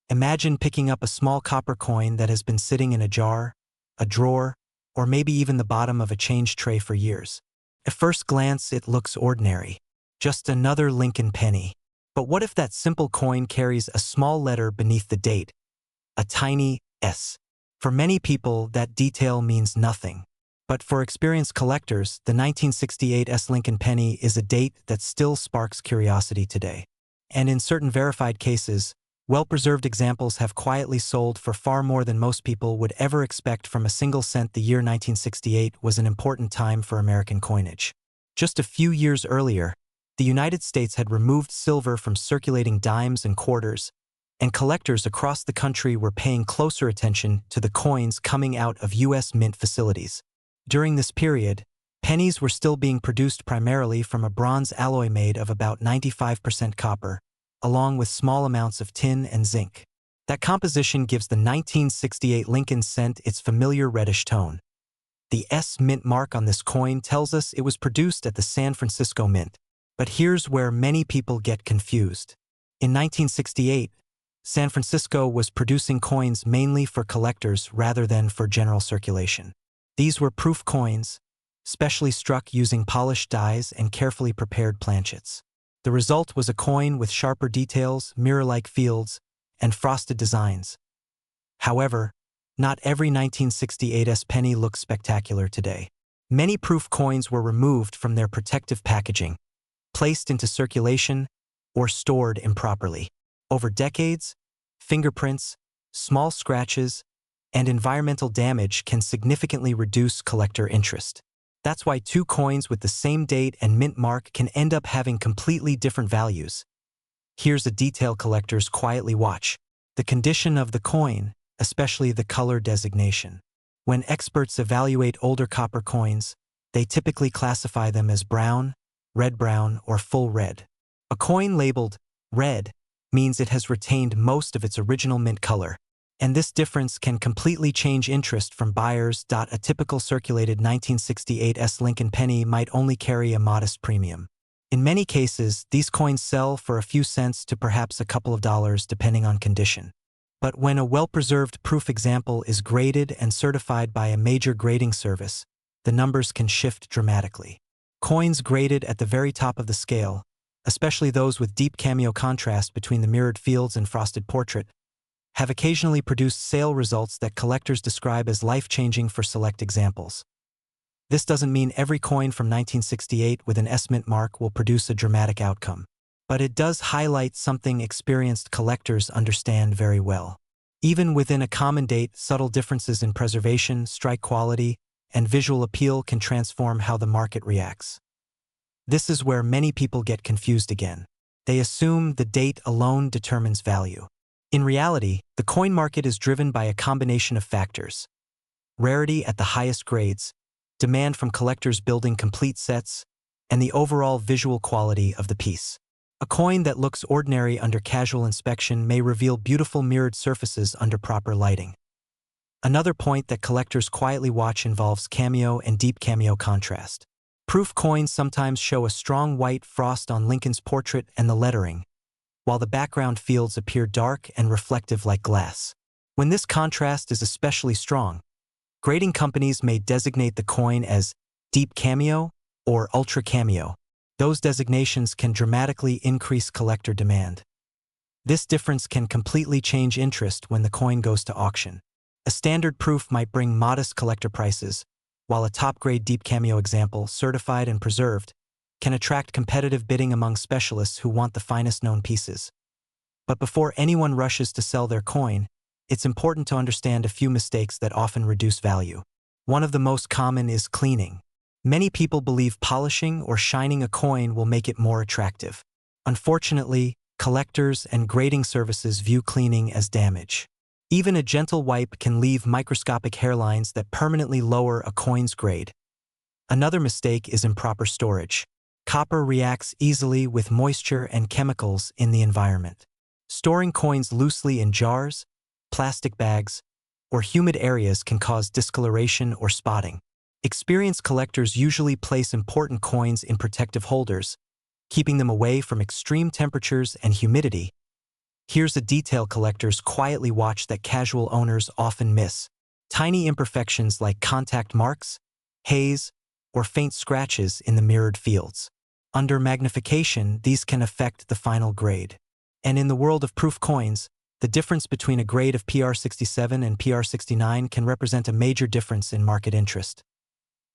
Imagine picking up a small copper coin that has been sitting in a jar, a drawer, or maybe even the bottom of a change tray for years. At first glance, it looks ordinary. Just another Lincoln penny. But what if that simple coin carries a small letter beneath the date? A tiny S. For many people, that detail means nothing. But for experienced collectors, the 1968 S Lincoln penny is a date that still sparks curiosity today. And in certain verified cases, well-preserved examples have quietly sold for far more than most people would ever expect from a single cent. The year 1968 was an important time for American coinage. Just a few years earlier, the United States had removed silver from circulating dimes and quarters, and collectors across the country were paying closer attention to the coins coming out of U.S. mint facilities. During this period, pennies were still being produced primarily from a bronze alloy made of about 95% copper, along with small amounts of tin and zinc. That composition gives the 1968 Lincoln cent its familiar reddish tone. The S mint mark on this coin tells us it was produced at the San Francisco Mint. But here's where many people get confused. In 1968, San Francisco was producing coins mainly for collectors rather than for general circulation. These were proof coins, specially struck using polished dies and carefully prepared planchets. The result was a coin with sharper details, mirror-like fields, and frosted designs. However, not every 1968 S penny looks spectacular today. Many proof coins were removed from their protective packaging, placed into circulation, or stored improperly. Over decades, fingerprints, small scratches, and environmental damage can significantly reduce collector interest. That's why two coins with the same date and mint mark can end up having completely different values. Here's a detail collectors quietly watch: the condition of the coin, especially the color designation. When experts evaluate older copper coins, they typically classify them as brown, red-brown, or full red. A coin labeled red means it has retained most of its original mint color, and this difference can completely change interest from buyers. A typical circulated 1968 S Lincoln penny might only carry a modest premium. In many cases, these coins sell for a few cents to perhaps a couple of dollars depending on condition. But when a well-preserved proof example is graded and certified by a major grading service, the numbers can shift dramatically. Coins graded at the very top of the scale, especially those with deep cameo contrast between the mirrored fields and frosted portrait, have occasionally produced sale results that collectors describe as life-changing for select examples. This doesn't mean every coin from 1968 with an S mint mark will produce a dramatic outcome, but it does highlight something experienced collectors understand very well. Even within a common date, subtle differences in preservation, strike quality, and visual appeal can transform how the market reacts. This is where many people get confused again. They assume the date alone determines value. In reality, the coin market is driven by a combination of factors: rarity at the highest grades, demand from collectors building complete sets, and the overall visual quality of the piece. A coin that looks ordinary under casual inspection may reveal beautiful mirrored surfaces under proper lighting. Another point that collectors quietly watch involves cameo and deep cameo contrast. Proof coins sometimes show a strong white frost on Lincoln's portrait and the lettering, while the background fields appear dark and reflective like glass. When this contrast is especially strong, grading companies may designate the coin as deep cameo or ultra cameo. Those designations can dramatically increase collector demand. This difference can completely change interest when the coin goes to auction. A standard proof might bring modest collector prices, while a top-grade deep cameo example, certified and preserved, can attract competitive bidding among specialists who want the finest known pieces. But before anyone rushes to sell their coin, it's important to understand a few mistakes that often reduce value. One of the most common is cleaning. Many people believe polishing or shining a coin will make it more attractive. Unfortunately, collectors and grading services view cleaning as damage. Even a gentle wipe can leave microscopic hairlines that permanently lower a coin's grade. Another mistake is improper storage. Copper reacts easily with moisture and chemicals in the environment. Storing coins loosely in jars, plastic bags, or humid areas can cause discoloration or spotting. Experienced collectors usually place important coins in protective holders, keeping them away from extreme temperatures and humidity. Here's a detail collectors quietly watch that casual owners often miss. Tiny imperfections like contact marks, haze, or faint scratches in the mirrored fields. Under magnification, these can affect the final grade. And in the world of proof coins, the difference between a grade of PR67 and PR69 can represent a major difference in market interest.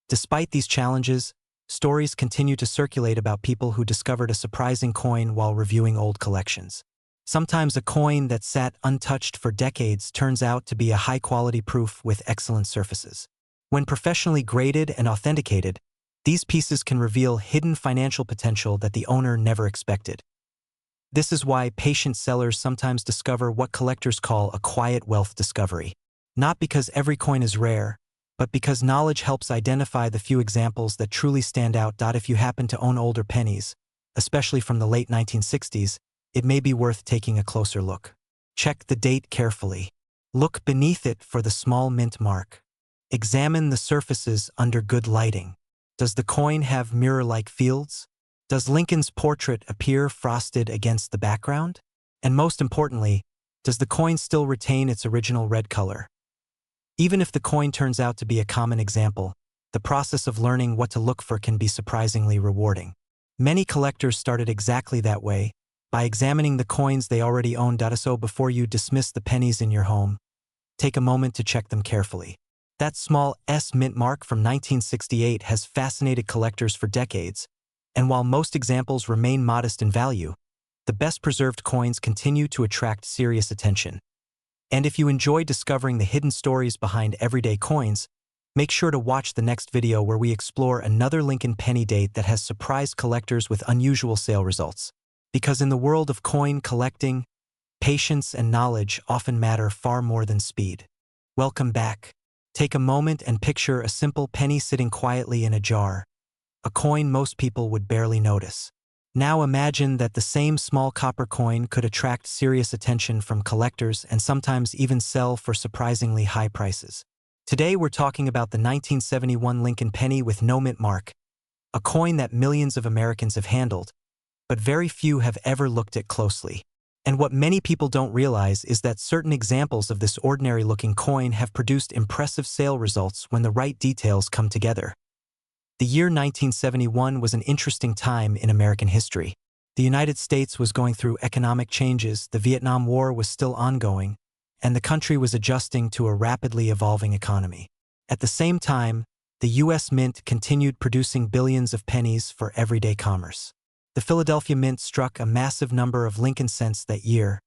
Despite these challenges, stories continue to circulate about people who discovered a surprising coin while reviewing old collections. Sometimes a coin that sat untouched for decades turns out to be a high-quality proof with excellent surfaces. When professionally graded and authenticated, these pieces can reveal hidden financial potential that the owner never expected. This is why patient sellers sometimes discover what collectors call a quiet wealth discovery. Not because every coin is rare, but because knowledge helps identify the few examples that truly stand out. If you happen to own older pennies, especially from the late 1960s, it may be worth taking a closer look. Check the date carefully. Look beneath it for the small mint mark. Examine the surfaces under good lighting. Does the coin have mirror-like fields? Does Lincoln's portrait appear frosted against the background? And most importantly, does the coin still retain its original red color? Even if the coin turns out to be a common example, the process of learning what to look for can be surprisingly rewarding. Many collectors started exactly that way, by examining the coins they already own. So before you dismiss the pennies in your home, take a moment to check them carefully. That small S mint mark from 1968 has fascinated collectors for decades, and while most examples remain modest in value, the best preserved coins continue to attract serious attention. And if you enjoy discovering the hidden stories behind everyday coins, make sure to watch the next video where we explore another Lincoln penny date that has surprised collectors with unusual sale results. Because in the world of coin collecting, patience and knowledge often matter far more than speed. Welcome back. Take a moment and picture a simple penny sitting quietly in a jar, a coin most people would barely notice. Now imagine that the same small copper coin could attract serious attention from collectors and sometimes even sell for surprisingly high prices. Today we're talking about the 1971 Lincoln penny with no mint mark, a coin that millions of Americans have handled, but very few have ever looked at closely. And what many people don't realize is that certain examples of this ordinary-looking coin have produced impressive sale results when the right details come together. The year 1971 was an interesting time in American history. The United States was going through economic changes, the Vietnam War was still ongoing, and the country was adjusting to a rapidly evolving economy. At the same time, the U.S. Mint continued producing billions of pennies for everyday commerce. The Philadelphia Mint struck a massive number of Lincoln cents that year,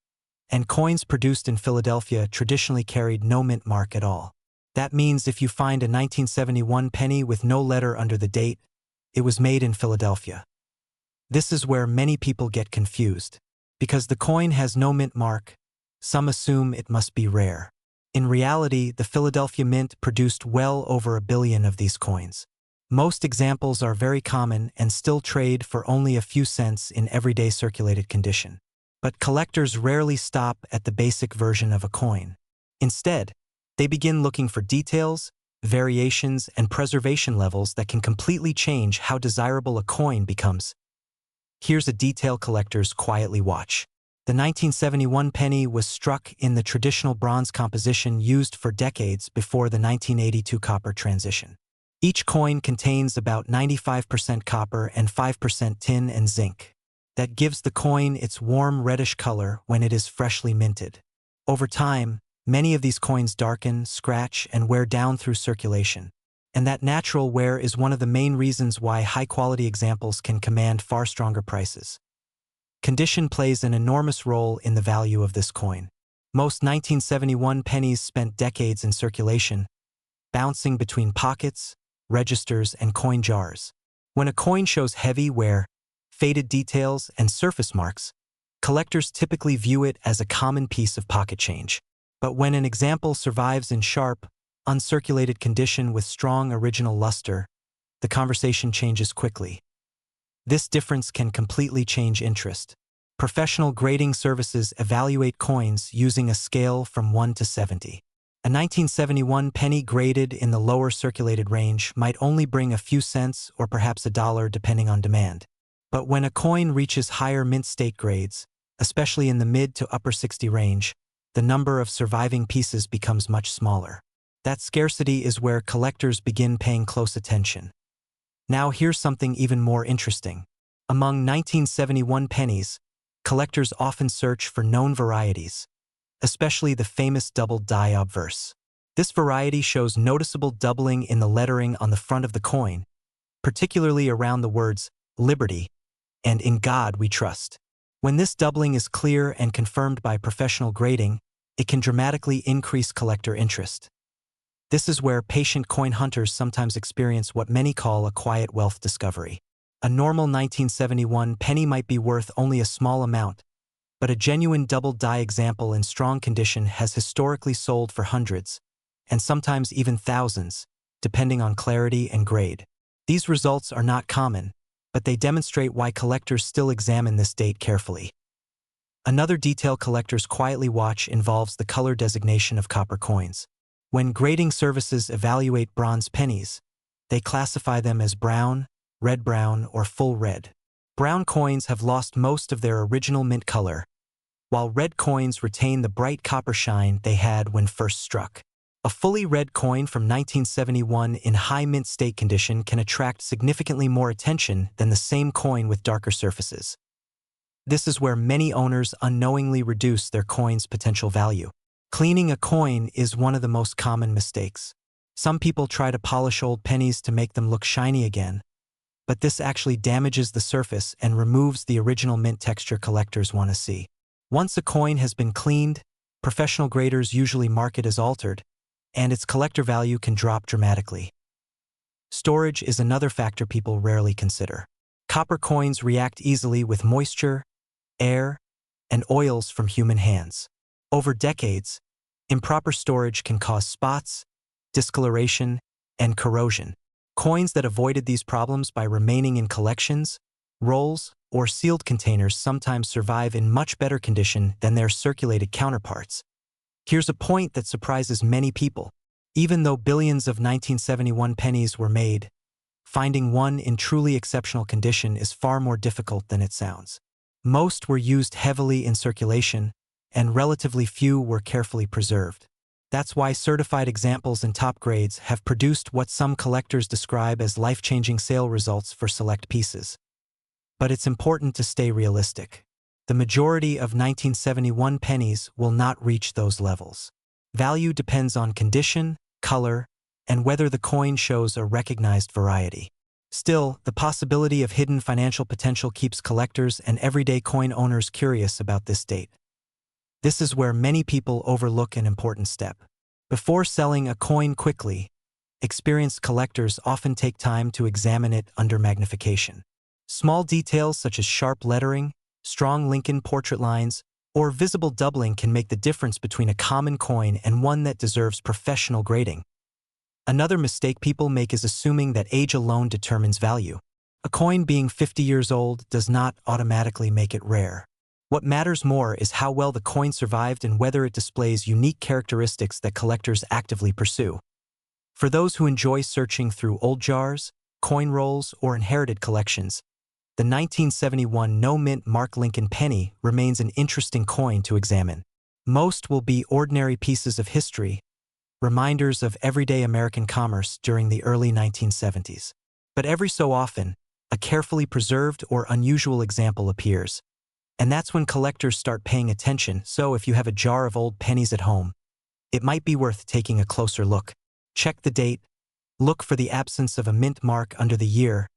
and coins produced in Philadelphia traditionally carried no mint mark at all. That means if you find a 1971 penny with no letter under the date, it was made in Philadelphia. This is where many people get confused. Because the coin has no mint mark, some assume it must be rare. In reality, the Philadelphia Mint produced well over 1 billion of these coins. Most examples are very common and still trade for only a few cents in everyday circulated condition. But collectors rarely stop at the basic version of a coin. Instead, they begin looking for details, variations, and preservation levels that can completely change how desirable a coin becomes. Here's a detail collectors quietly watch. The 1971 penny was struck in the traditional bronze composition used for decades before the 1982 copper transition. Each coin contains about 95% copper and 5% tin and zinc. That gives the coin its warm reddish color when it is freshly minted. Over time, many of these coins darken, scratch, and wear down through circulation. And that natural wear is one of the main reasons why high-quality examples can command far stronger prices. Condition plays an enormous role in the value of this coin. Most 1971 pennies spent decades in circulation, bouncing between pockets, registers, and coin jars. When a coin shows heavy wear, faded details, and surface marks, collectors typically view it as a common piece of pocket change. But when an example survives in sharp, uncirculated condition with strong original luster, the conversation changes quickly. This difference can completely change interest. Professional grading services evaluate coins using a scale from 1 to 70. A 1971 penny graded in the lower circulated range might only bring a few cents or perhaps $1 depending on demand. But when a coin reaches higher mint state grades, especially in the mid to upper 60 range, the number of surviving pieces becomes much smaller. That scarcity is where collectors begin paying close attention. Now here's something even more interesting. Among 1971 pennies, collectors often search for known varieties, especially the famous doubled die obverse. This variety shows noticeable doubling in the lettering on the front of the coin, particularly around the words "Liberty" and "In God We Trust." When this doubling is clear and confirmed by professional grading, it can dramatically increase collector interest. This is where patient coin hunters sometimes experience what many call a quiet wealth discovery. A normal 1971 penny might be worth only a small amount, but a genuine double die example in strong condition has historically sold for hundreds, and sometimes even thousands, depending on clarity and grade. These results are not common, but they demonstrate why collectors still examine this date carefully. Another detail collectors quietly watch involves the color designation of copper coins. When grading services evaluate bronze pennies, they classify them as brown, red-brown, or full red. Brown coins have lost most of their original mint color, while red coins retain the bright copper shine they had when first struck. A fully red coin from 1971 in high mint state condition can attract significantly more attention than the same coin with darker surfaces. This is where many owners unknowingly reduce their coin's potential value. Cleaning a coin is one of the most common mistakes. Some people try to polish old pennies to make them look shiny again, but this actually damages the surface and removes the original mint texture collectors want to see. Once a coin has been cleaned, professional graders usually mark it as altered, and its collector value can drop dramatically. Storage is another factor people rarely consider. Copper coins react easily with moisture, air, and oils from human hands. Over decades, improper storage can cause spots, discoloration, and corrosion. Coins that avoided these problems by remaining in collections, rolls, or sealed containers sometimes survive in much better condition than their circulated counterparts. Here's a point that surprises many people. Even though billions of 1971 pennies were made, finding one in truly exceptional condition is far more difficult than it sounds. Most were used heavily in circulation, and relatively few were carefully preserved. That's why certified examples in top grades have produced what some collectors describe as life-changing sale results for select pieces. But it's important to stay realistic. The majority of 1971 pennies will not reach those levels. Value depends on condition, color, and whether the coin shows a recognized variety. Still, the possibility of hidden financial potential keeps collectors and everyday coin owners curious about this date. This is where many people overlook an important step. Before selling a coin quickly, experienced collectors often take time to examine it under magnification. Small details such as sharp lettering, strong Lincoln portrait lines, or visible doubling can make the difference between a common coin and one that deserves professional grading. Another mistake people make is assuming that age alone determines value. A coin being 50 years old does not automatically make it rare. What matters more is how well the coin survived and whether it displays unique characteristics that collectors actively pursue. For those who enjoy searching through old jars, coin rolls, or inherited collections, the 1971 no-mint Mark Lincoln penny remains an interesting coin to examine. Most will be ordinary pieces of history, reminders of everyday American commerce during the early 1970s. But every so often, a carefully preserved or unusual example appears. And that's when collectors start paying attention, so if you have a jar of old pennies at home, it might be worth taking a closer look. Check the date, look for the absence of a mint mark under the year,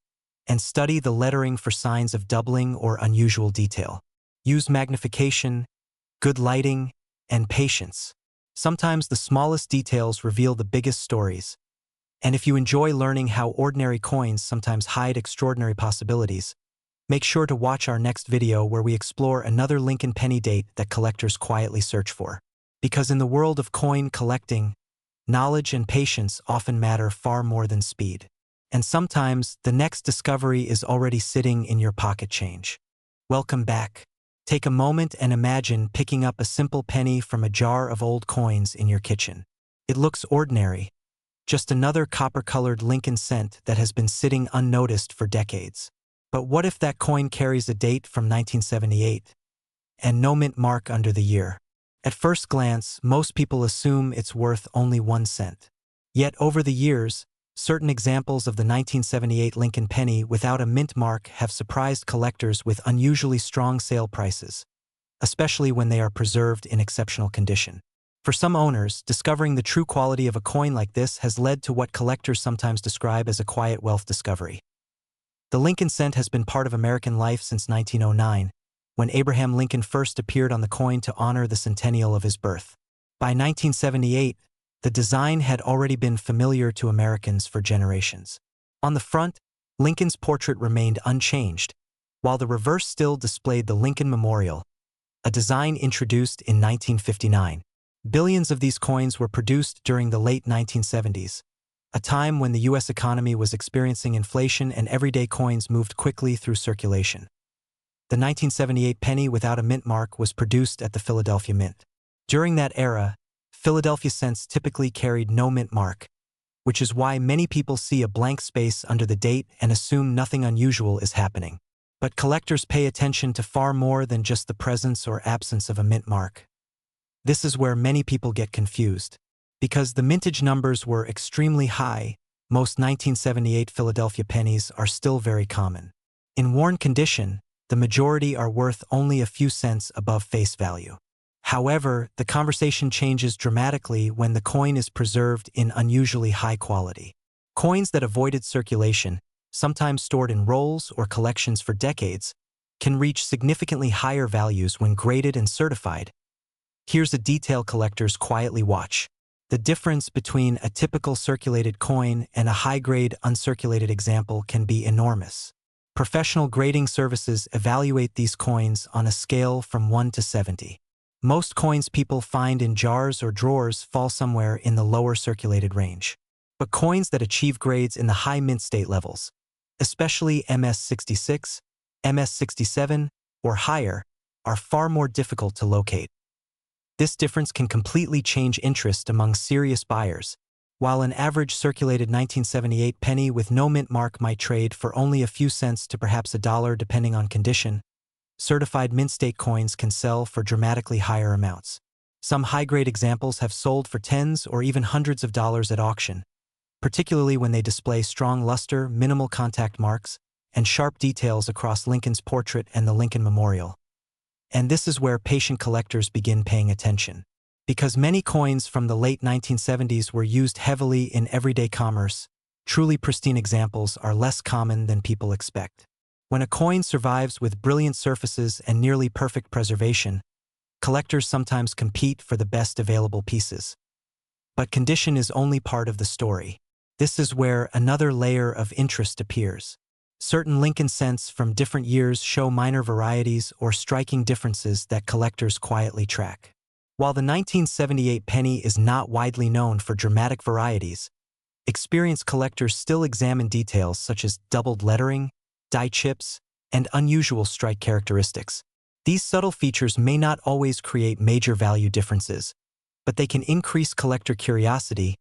and study the lettering for signs of doubling or unusual detail. Use magnification, good lighting, and patience. Sometimes the smallest details reveal the biggest stories. And if you enjoy learning how ordinary coins sometimes hide extraordinary possibilities, make sure to watch our next video where we explore another Lincoln penny date that collectors quietly search for. Because in the world of coin collecting, knowledge and patience often matter far more than speed. And sometimes the next discovery is already sitting in your pocket change. Welcome back. Take a moment and imagine picking up a simple penny from a jar of old coins in your kitchen. It looks ordinary, just another copper-colored Lincoln cent that has been sitting unnoticed for decades. But what if that coin carries a date from 1978? and no mint mark under the year. At first glance, most people assume it's worth only 1 cent. Yet over the years, certain examples of the 1978 Lincoln penny without a mint mark have surprised collectors with unusually strong sale prices, especially when they are preserved in exceptional condition. For some owners, discovering the true quality of a coin like this has led to what collectors sometimes describe as a quiet wealth discovery. The Lincoln cent has been part of American life since 1909, when Abraham Lincoln first appeared on the coin to honor the centennial of his birth. By 1978, the design had already been familiar to Americans for generations. On the front, Lincoln's portrait remained unchanged, while the reverse still displayed the Lincoln Memorial, a design introduced in 1959. Billions of these coins were produced during the late 1970s, a time when the U.S. economy was experiencing inflation and everyday coins moved quickly through circulation. The 1978 penny without a mint mark was produced at the Philadelphia Mint. During that era, Philadelphia cents typically carried no mint mark, which is why many people see a blank space under the date and assume nothing unusual is happening. But collectors pay attention to far more than just the presence or absence of a mint mark. This is where many people get confused. Because the mintage numbers were extremely high, most 1978 Philadelphia pennies are still very common. In worn condition, the majority are worth only a few cents above face value. However, the conversation changes dramatically when the coin is preserved in unusually high quality. Coins that avoided circulation, sometimes stored in rolls or collections for decades, can reach significantly higher values when graded and certified. Here's a detail collectors quietly watch. The difference between a typical circulated coin and a high-grade uncirculated example can be enormous. Professional grading services evaluate these coins on a scale from 1 to 70. Most coins people find in jars or drawers fall somewhere in the lower circulated range. But coins that achieve grades in the high mint state levels, especially MS66, MS67, or higher, are far more difficult to locate. This difference can completely change interest among serious buyers. While an average circulated 1978 penny with no mint mark might trade for only a few cents to perhaps $1 depending on condition, certified mint state coins can sell for dramatically higher amounts. Some high-grade examples have sold for tens or even hundreds of dollars at auction, particularly when they display strong luster, minimal contact marks, and sharp details across Lincoln's portrait and the Lincoln Memorial. And this is where patient collectors begin paying attention. Because many coins from the late 1970s were used heavily in everyday commerce, truly pristine examples are less common than people expect. When a coin survives with brilliant surfaces and nearly perfect preservation, collectors sometimes compete for the best available pieces. But condition is only part of the story. This is where another layer of interest appears. Certain Lincoln cents from different years show minor varieties or striking differences that collectors quietly track. While the 1978 penny is not widely known for dramatic varieties, experienced collectors still examine details such as doubled lettering, die chips, and unusual strike characteristics. These subtle features may not always create major value differences, but they can increase collector curiosity.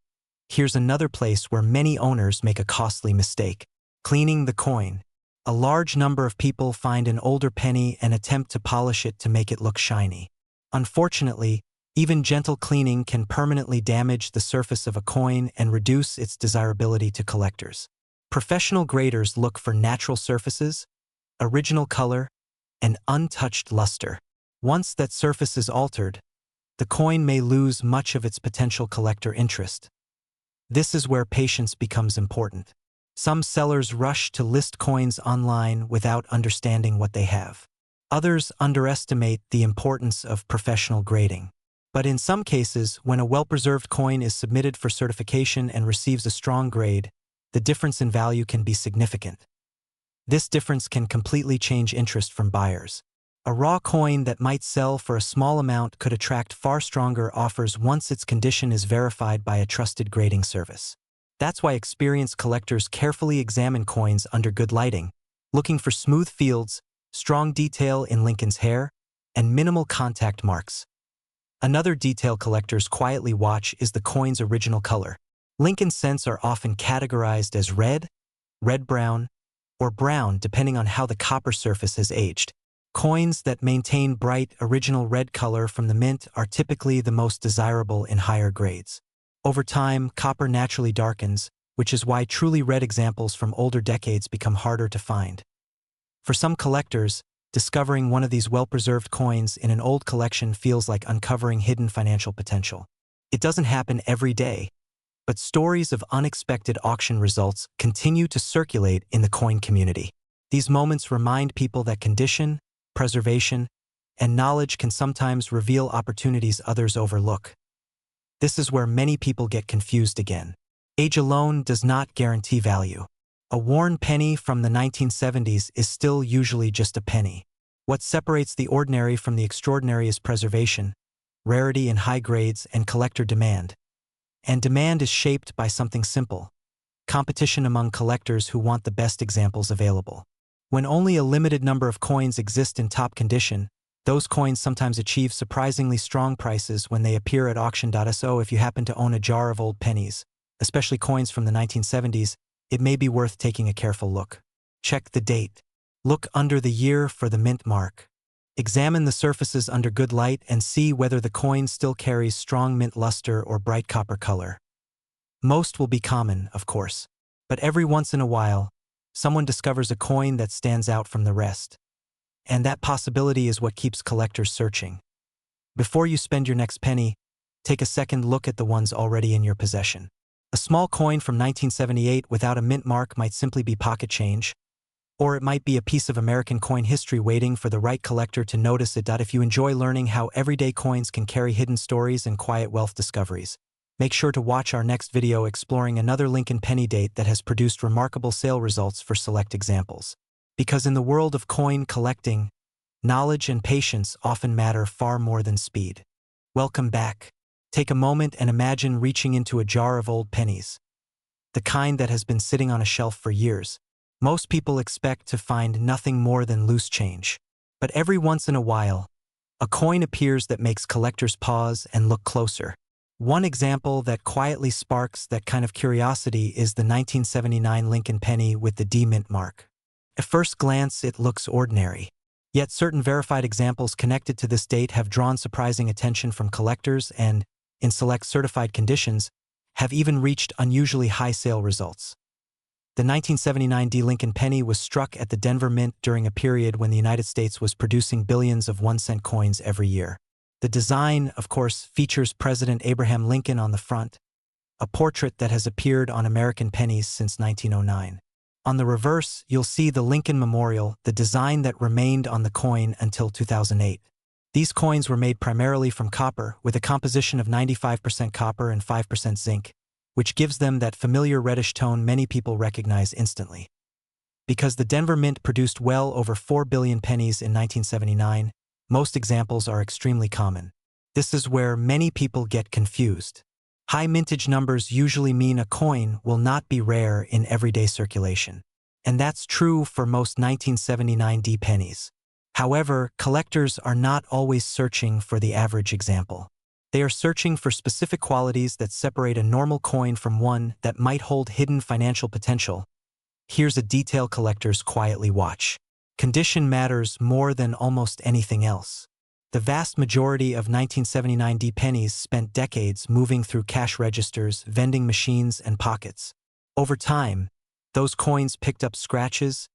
Here's another place where many owners make a costly mistake: cleaning the coin. A large number of people find an older penny and attempt to polish it to make it look shiny. Unfortunately, even gentle cleaning can permanently damage the surface of a coin and reduce its desirability to collectors. Professional graders look for natural surfaces, original color, and untouched luster. Once that surface is altered, the coin may lose much of its potential collector interest. This is where patience becomes important. Some sellers rush to list coins online without understanding what they have. Others underestimate the importance of professional grading. But in some cases, when a well-preserved coin is submitted for certification and receives a strong grade, the difference in value can be significant. This difference can completely change interest from buyers. A raw coin that might sell for a small amount could attract far stronger offers once its condition is verified by a trusted grading service. That's why experienced collectors carefully examine coins under good lighting, looking for smooth fields, strong detail in Lincoln's hair, and minimal contact marks. Another detail collectors quietly watch is the coin's original color. Lincoln cents are often categorized as red, red-brown, or brown depending on how the copper surface has aged. Coins that maintain bright, original red color from the mint are typically the most desirable in higher grades. Over time, copper naturally darkens, which is why truly red examples from older decades become harder to find. For some collectors, discovering one of these well-preserved coins in an old collection feels like uncovering hidden financial potential. It doesn't happen every day, but stories of unexpected auction results continue to circulate in the coin community. These moments remind people that condition, preservation, and knowledge can sometimes reveal opportunities others overlook. This is where many people get confused again. Age alone does not guarantee value. A worn penny from the 1970s is still usually just a penny. What separates the ordinary from the extraordinary is preservation, rarity in high grades, and collector demand. And demand is shaped by something simple: competition among collectors who want the best examples available. When only a limited number of coins exist in top condition, those coins sometimes achieve surprisingly strong prices when they appear at auction. So if you happen to own a jar of old pennies, especially coins from the 1970s, it may be worth taking a careful look. Check the date. Look under the year for the mint mark. Examine the surfaces under good light and see whether the coin still carries strong mint luster or bright copper color. Most will be common, of course, but every once in a while, someone discovers a coin that stands out from the rest. And that possibility is what keeps collectors searching. Before you spend your next penny, take a second look at the ones already in your possession. A small coin from 1978 without a mint mark might simply be pocket change, or it might be a piece of American coin history waiting for the right collector to notice it. If you enjoy learning how everyday coins can carry hidden stories and quiet wealth discoveries, make sure to watch our next video exploring another Lincoln penny date that has produced remarkable sale results for select examples. Because in the world of coin collecting, knowledge and patience often matter far more than speed. Welcome back. Take a moment and imagine reaching into a jar of old pennies, the kind that has been sitting on a shelf for years. Most people expect to find nothing more than loose change. But every once in a while, a coin appears that makes collectors pause and look closer. One example that quietly sparks that kind of curiosity is the 1979 Lincoln penny with the D mint mark. At first glance, it looks ordinary. Yet certain verified examples connected to this date have drawn surprising attention from collectors and, in select certified conditions, have even reached unusually high sale results. The 1979 D Lincoln penny was struck at the Denver Mint during a period when the United States was producing billions of 1-cent coins every year. The design, of course, features President Abraham Lincoln on the front, a portrait that has appeared on American pennies since 1909. On the reverse, you'll see the Lincoln Memorial, the design that remained on the coin until 2008. These coins were made primarily from copper, with a composition of 95% copper and 5% zinc, which gives them that familiar reddish tone many people recognize instantly. Because the Denver Mint produced well over 4 billion pennies in 1979, most examples are extremely common. This is where many people get confused. High mintage numbers usually mean a coin will not be rare in everyday circulation. And that's true for most 1979 D pennies. However, collectors are not always searching for the average example. They are searching for specific qualities that separate a normal coin from one that might hold hidden financial potential. Here's a detail collectors quietly watch. Condition matters more than almost anything else. The vast majority of 1979 D pennies spent decades moving through cash registers, vending machines, and pockets. Over time, those coins picked up scratches,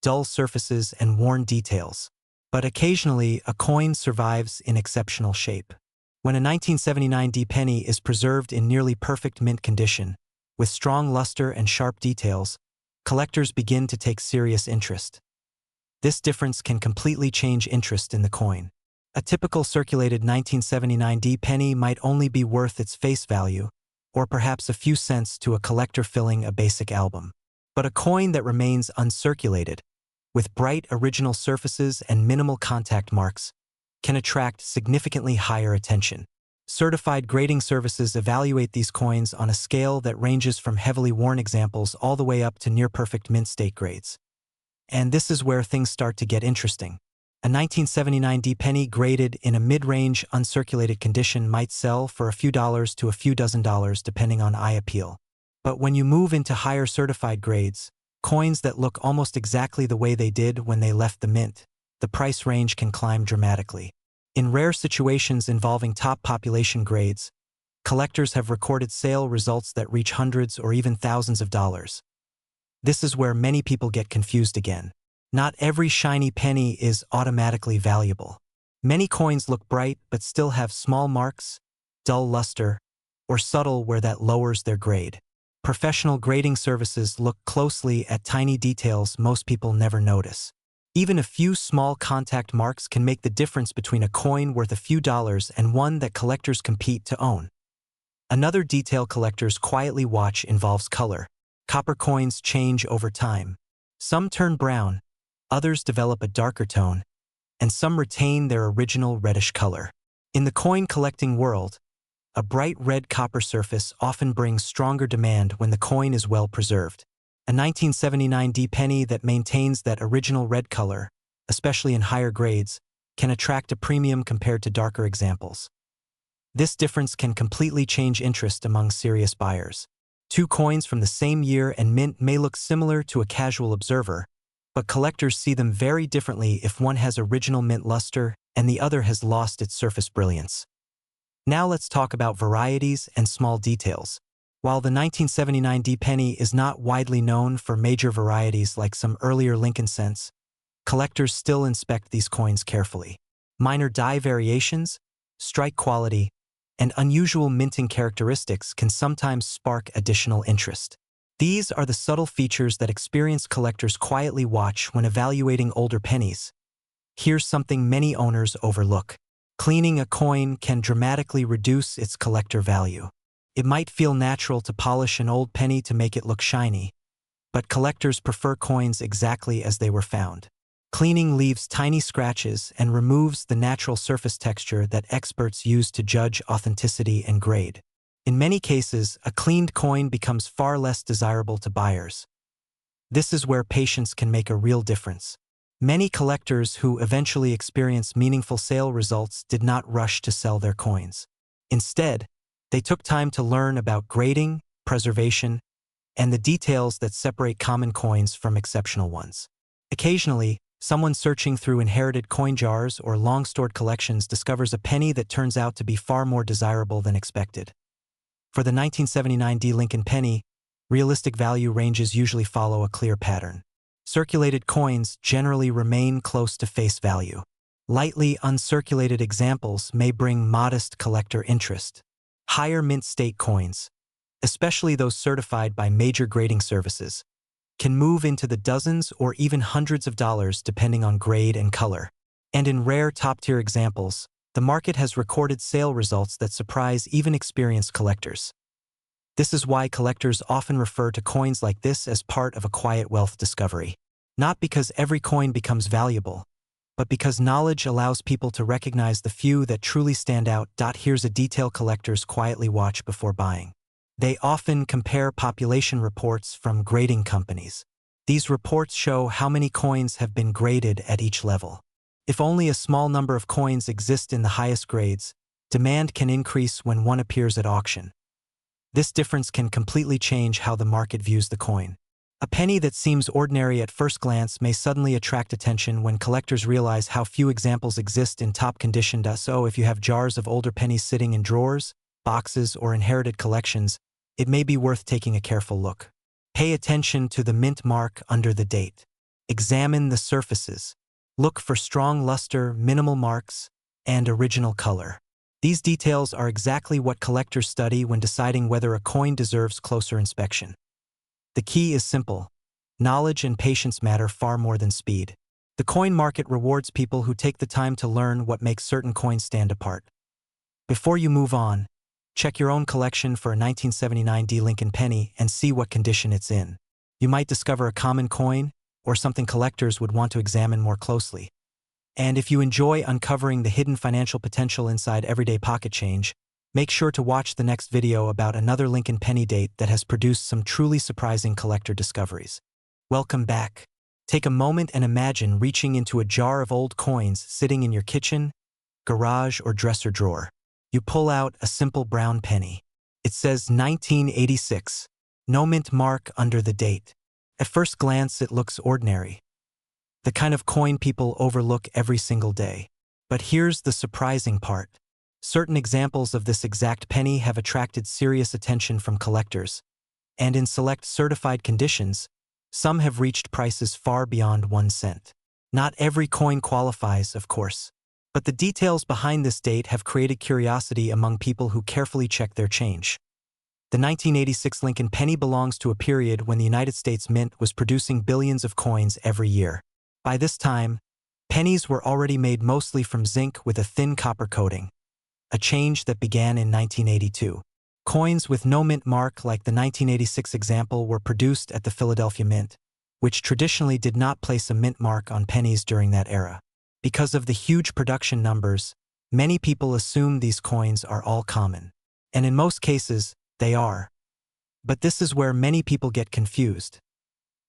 dull surfaces, and worn details. But occasionally, a coin survives in exceptional shape. When a 1979 D penny is preserved in nearly perfect mint condition, with strong luster and sharp details, collectors begin to take serious interest. This difference can completely change interest in the coin. A typical circulated 1979 D penny might only be worth its face value, or perhaps a few cents to a collector filling a basic album. But a coin that remains uncirculated, with bright original surfaces and minimal contact marks, can attract significantly higher attention. Certified grading services evaluate these coins on a scale that ranges from heavily worn examples all the way up to near-perfect mint state grades. And this is where things start to get interesting. A 1979 D penny graded in a mid-range uncirculated condition might sell for a few dollars to a few dozen dollars depending on eye appeal. But when you move into higher certified grades, coins that look almost exactly the way they did when they left the mint, the price range can climb dramatically. In rare situations involving top population grades, collectors have recorded sale results that reach hundreds or even thousands of dollars. This is where many people get confused again. Not every shiny penny is automatically valuable. Many coins look bright but still have small marks, dull luster, or subtle where that lowers their grade. Professional grading services look closely at tiny details most people never notice. Even a few small contact marks can make the difference between a coin worth a few dollars and one that collectors compete to own. Another detail collectors quietly watch involves color. Copper coins change over time. Some turn brown, others develop a darker tone, and some retain their original reddish color. In the coin collecting world, a bright red copper surface often brings stronger demand when the coin is well preserved. A 1979 D penny that maintains that original red color, especially in higher grades, can attract a premium compared to darker examples. This difference can completely change interest among serious buyers. Two coins from the same year and mint may look similar to a casual observer, but collectors see them very differently if one has original mint luster and the other has lost its surface brilliance. Now let's talk about varieties and small details. While the 1979 D penny is not widely known for major varieties like some earlier Lincoln cents, collectors still inspect these coins carefully. Minor die variations, strike quality, and unusual minting characteristics can sometimes spark additional interest. These are the subtle features that experienced collectors quietly watch when evaluating older pennies. Here's something many owners overlook. Cleaning a coin can dramatically reduce its collector value. It might feel natural to polish an old penny to make it look shiny, but collectors prefer coins exactly as they were found. Cleaning leaves tiny scratches and removes the natural surface texture that experts use to judge authenticity and grade. In many cases, a cleaned coin becomes far less desirable to buyers. This is where patience can make a real difference. Many collectors who eventually experience meaningful sale results did not rush to sell their coins. Instead, they took time to learn about grading, preservation, and the details that separate common coins from exceptional ones. Occasionally, someone searching through inherited coin jars or long-stored collections discovers a penny that turns out to be far more desirable than expected. For the 1979 D Lincoln penny, realistic value ranges usually follow a clear pattern. Circulated coins generally remain close to face value. Lightly uncirculated examples may bring modest collector interest. Higher mint state coins, especially those certified by major grading services, can move into the dozens or even hundreds of dollars depending on grade and color. And in rare top-tier examples, the market has recorded sale results that surprise even experienced collectors. This is why collectors often refer to coins like this as part of a quiet wealth discovery. Not because every coin becomes valuable, but because knowledge allows people to recognize the few that truly stand out. Here's a detail collectors quietly watch before buying. They often compare population reports from grading companies. These reports show how many coins have been graded at each level. If only a small number of coins exist in the highest grades, demand can increase when one appears at auction. This difference can completely change how the market views the coin. A penny that seems ordinary at first glance may suddenly attract attention when collectors realize how few examples exist in top condition. So if you have jars of older pennies sitting in drawers, boxes, or inherited collections, it may be worth taking a careful look. Pay attention to the mint mark under the date. Examine the surfaces. Look for strong luster, minimal marks, and original color. These details are exactly what collectors study when deciding whether a coin deserves closer inspection. The key is simple. Knowledge and patience matter far more than speed. The coin market rewards people who take the time to learn what makes certain coins stand apart. Before you move on, check your own collection for a 1979 D Lincoln penny and see what condition it's in. You might discover a common coin or something collectors would want to examine more closely. And if you enjoy uncovering the hidden financial potential inside everyday pocket change, make sure to watch the next video about another Lincoln penny date that has produced some truly surprising collector discoveries. Welcome back. Take a moment and imagine reaching into a jar of old coins sitting in your kitchen, garage, or dresser drawer. You pull out a simple brown penny. It says 1986, no mint mark under the date. At first glance, it looks ordinary. the kind of coin people overlook every single day. But here's the surprising part. Certain examples of this exact penny have attracted serious attention from collectors, and in select certified conditions, some have reached prices far beyond 1 cent. Not every coin qualifies, of course, but the details behind this date have created curiosity among people who carefully check their change. The 1986 Lincoln penny belongs to a period when the United States Mint was producing billions of coins every year. By this time, pennies were already made mostly from zinc with a thin copper coating, a change that began in 1982. Coins with no mint mark like the 1986 example were produced at the Philadelphia Mint, which traditionally did not place a mint mark on pennies during that era. Because of the huge production numbers, many people assume these coins are all common. And in most cases, they are. But this is where many people get confused.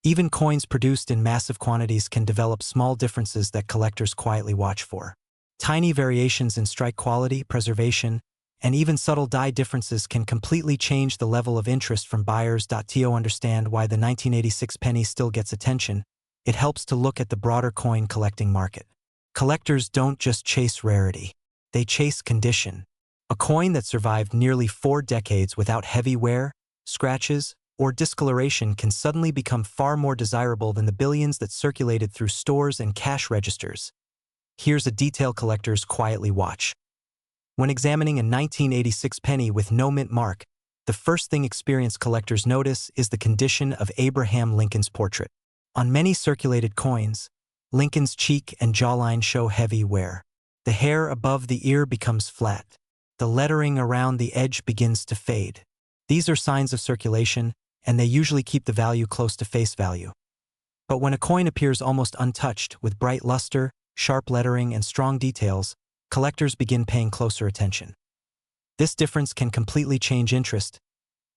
Even coins produced in massive quantities can develop small differences that collectors quietly watch for. Tiny variations in strike quality, preservation, and even subtle die differences can completely change the level of interest from buyers. To understand why the 1986 penny still gets attention, it helps to look at the broader coin collecting market. Collectors don't just chase rarity, they chase condition. A coin that survived nearly 4 decades without heavy wear, scratches, or discoloration can suddenly become far more desirable than the billions that circulated through stores and cash registers. Here's a detail collectors quietly watch. When examining a 1986 penny with no mint mark, the first thing experienced collectors notice is the condition of Abraham Lincoln's portrait. On many circulated coins, Lincoln's cheek and jawline show heavy wear. The hair above the ear becomes flat. The lettering around the edge begins to fade. These are signs of circulation, and they usually keep the value close to face value. But when a coin appears almost untouched, with bright luster, sharp lettering, and strong details, collectors begin paying closer attention. This difference can completely change interest.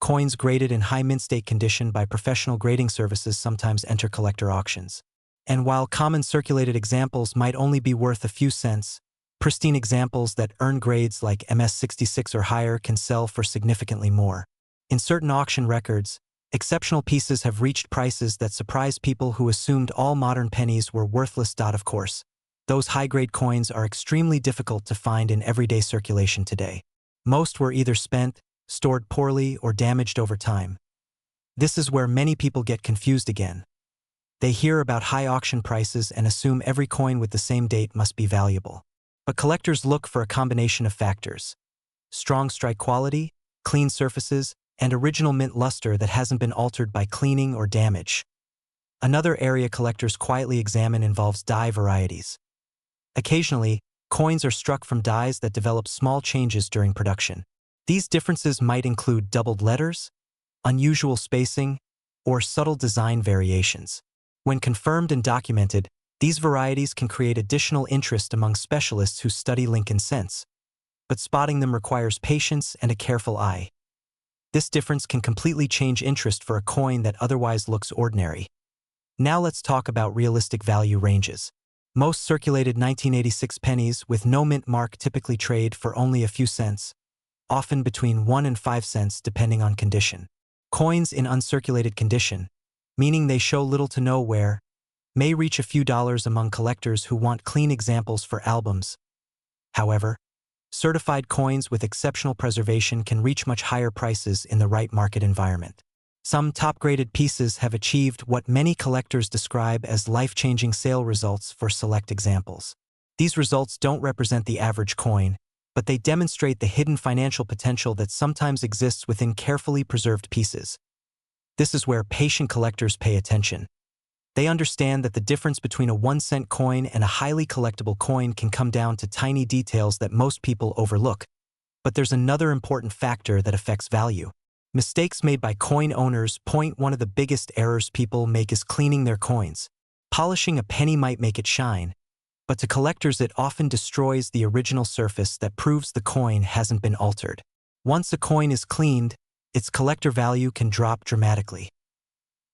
Coins graded in high mint state condition by professional grading services sometimes enter collector auctions. And while common circulated examples might only be worth a few cents, pristine examples that earn grades like MS66 or higher can sell for significantly more. In certain auction records, exceptional pieces have reached prices that surprise people who assumed all modern pennies were worthless. Of course, those high-grade coins are extremely difficult to find in everyday circulation today. Most were either spent, stored poorly, or damaged over time. This is where many people get confused again. They hear about high auction prices and assume every coin with the same date must be valuable. But collectors look for a combination of factors: strong strike quality, clean surfaces, and original mint luster that hasn't been altered by cleaning or damage. Another area collectors quietly examine involves die varieties. Occasionally, coins are struck from dies that develop small changes during production. These differences might include doubled letters, unusual spacing, or subtle design variations. When confirmed and documented, these varieties can create additional interest among specialists who study Lincoln cents. But spotting them requires patience and a careful eye. This difference can completely change interest for a coin that otherwise looks ordinary. Now let's talk about realistic value ranges. Most circulated 1986 pennies with no mint mark typically trade for only a few cents, often between 1 and 5 cents depending on condition. Coins in uncirculated condition, meaning they show little to no wear, may reach a few dollars among collectors who want clean examples for albums. However, certified coins with exceptional preservation can reach much higher prices in the right market environment. Some top-graded pieces have achieved what many collectors describe as life-changing sale results for select examples. These results don't represent the average coin, but they demonstrate the hidden financial potential that sometimes exists within carefully preserved pieces. This is where patient collectors pay attention. They understand that the difference between a 1-cent coin and a highly collectible coin can come down to tiny details that most people overlook. But there's another important factor that affects value. Mistakes made by coin owners. One of the biggest errors people make is cleaning their coins. Polishing a penny might make it shine, but to collectors it often destroys the original surface that proves the coin hasn't been altered. Once a coin is cleaned, its collector value can drop dramatically.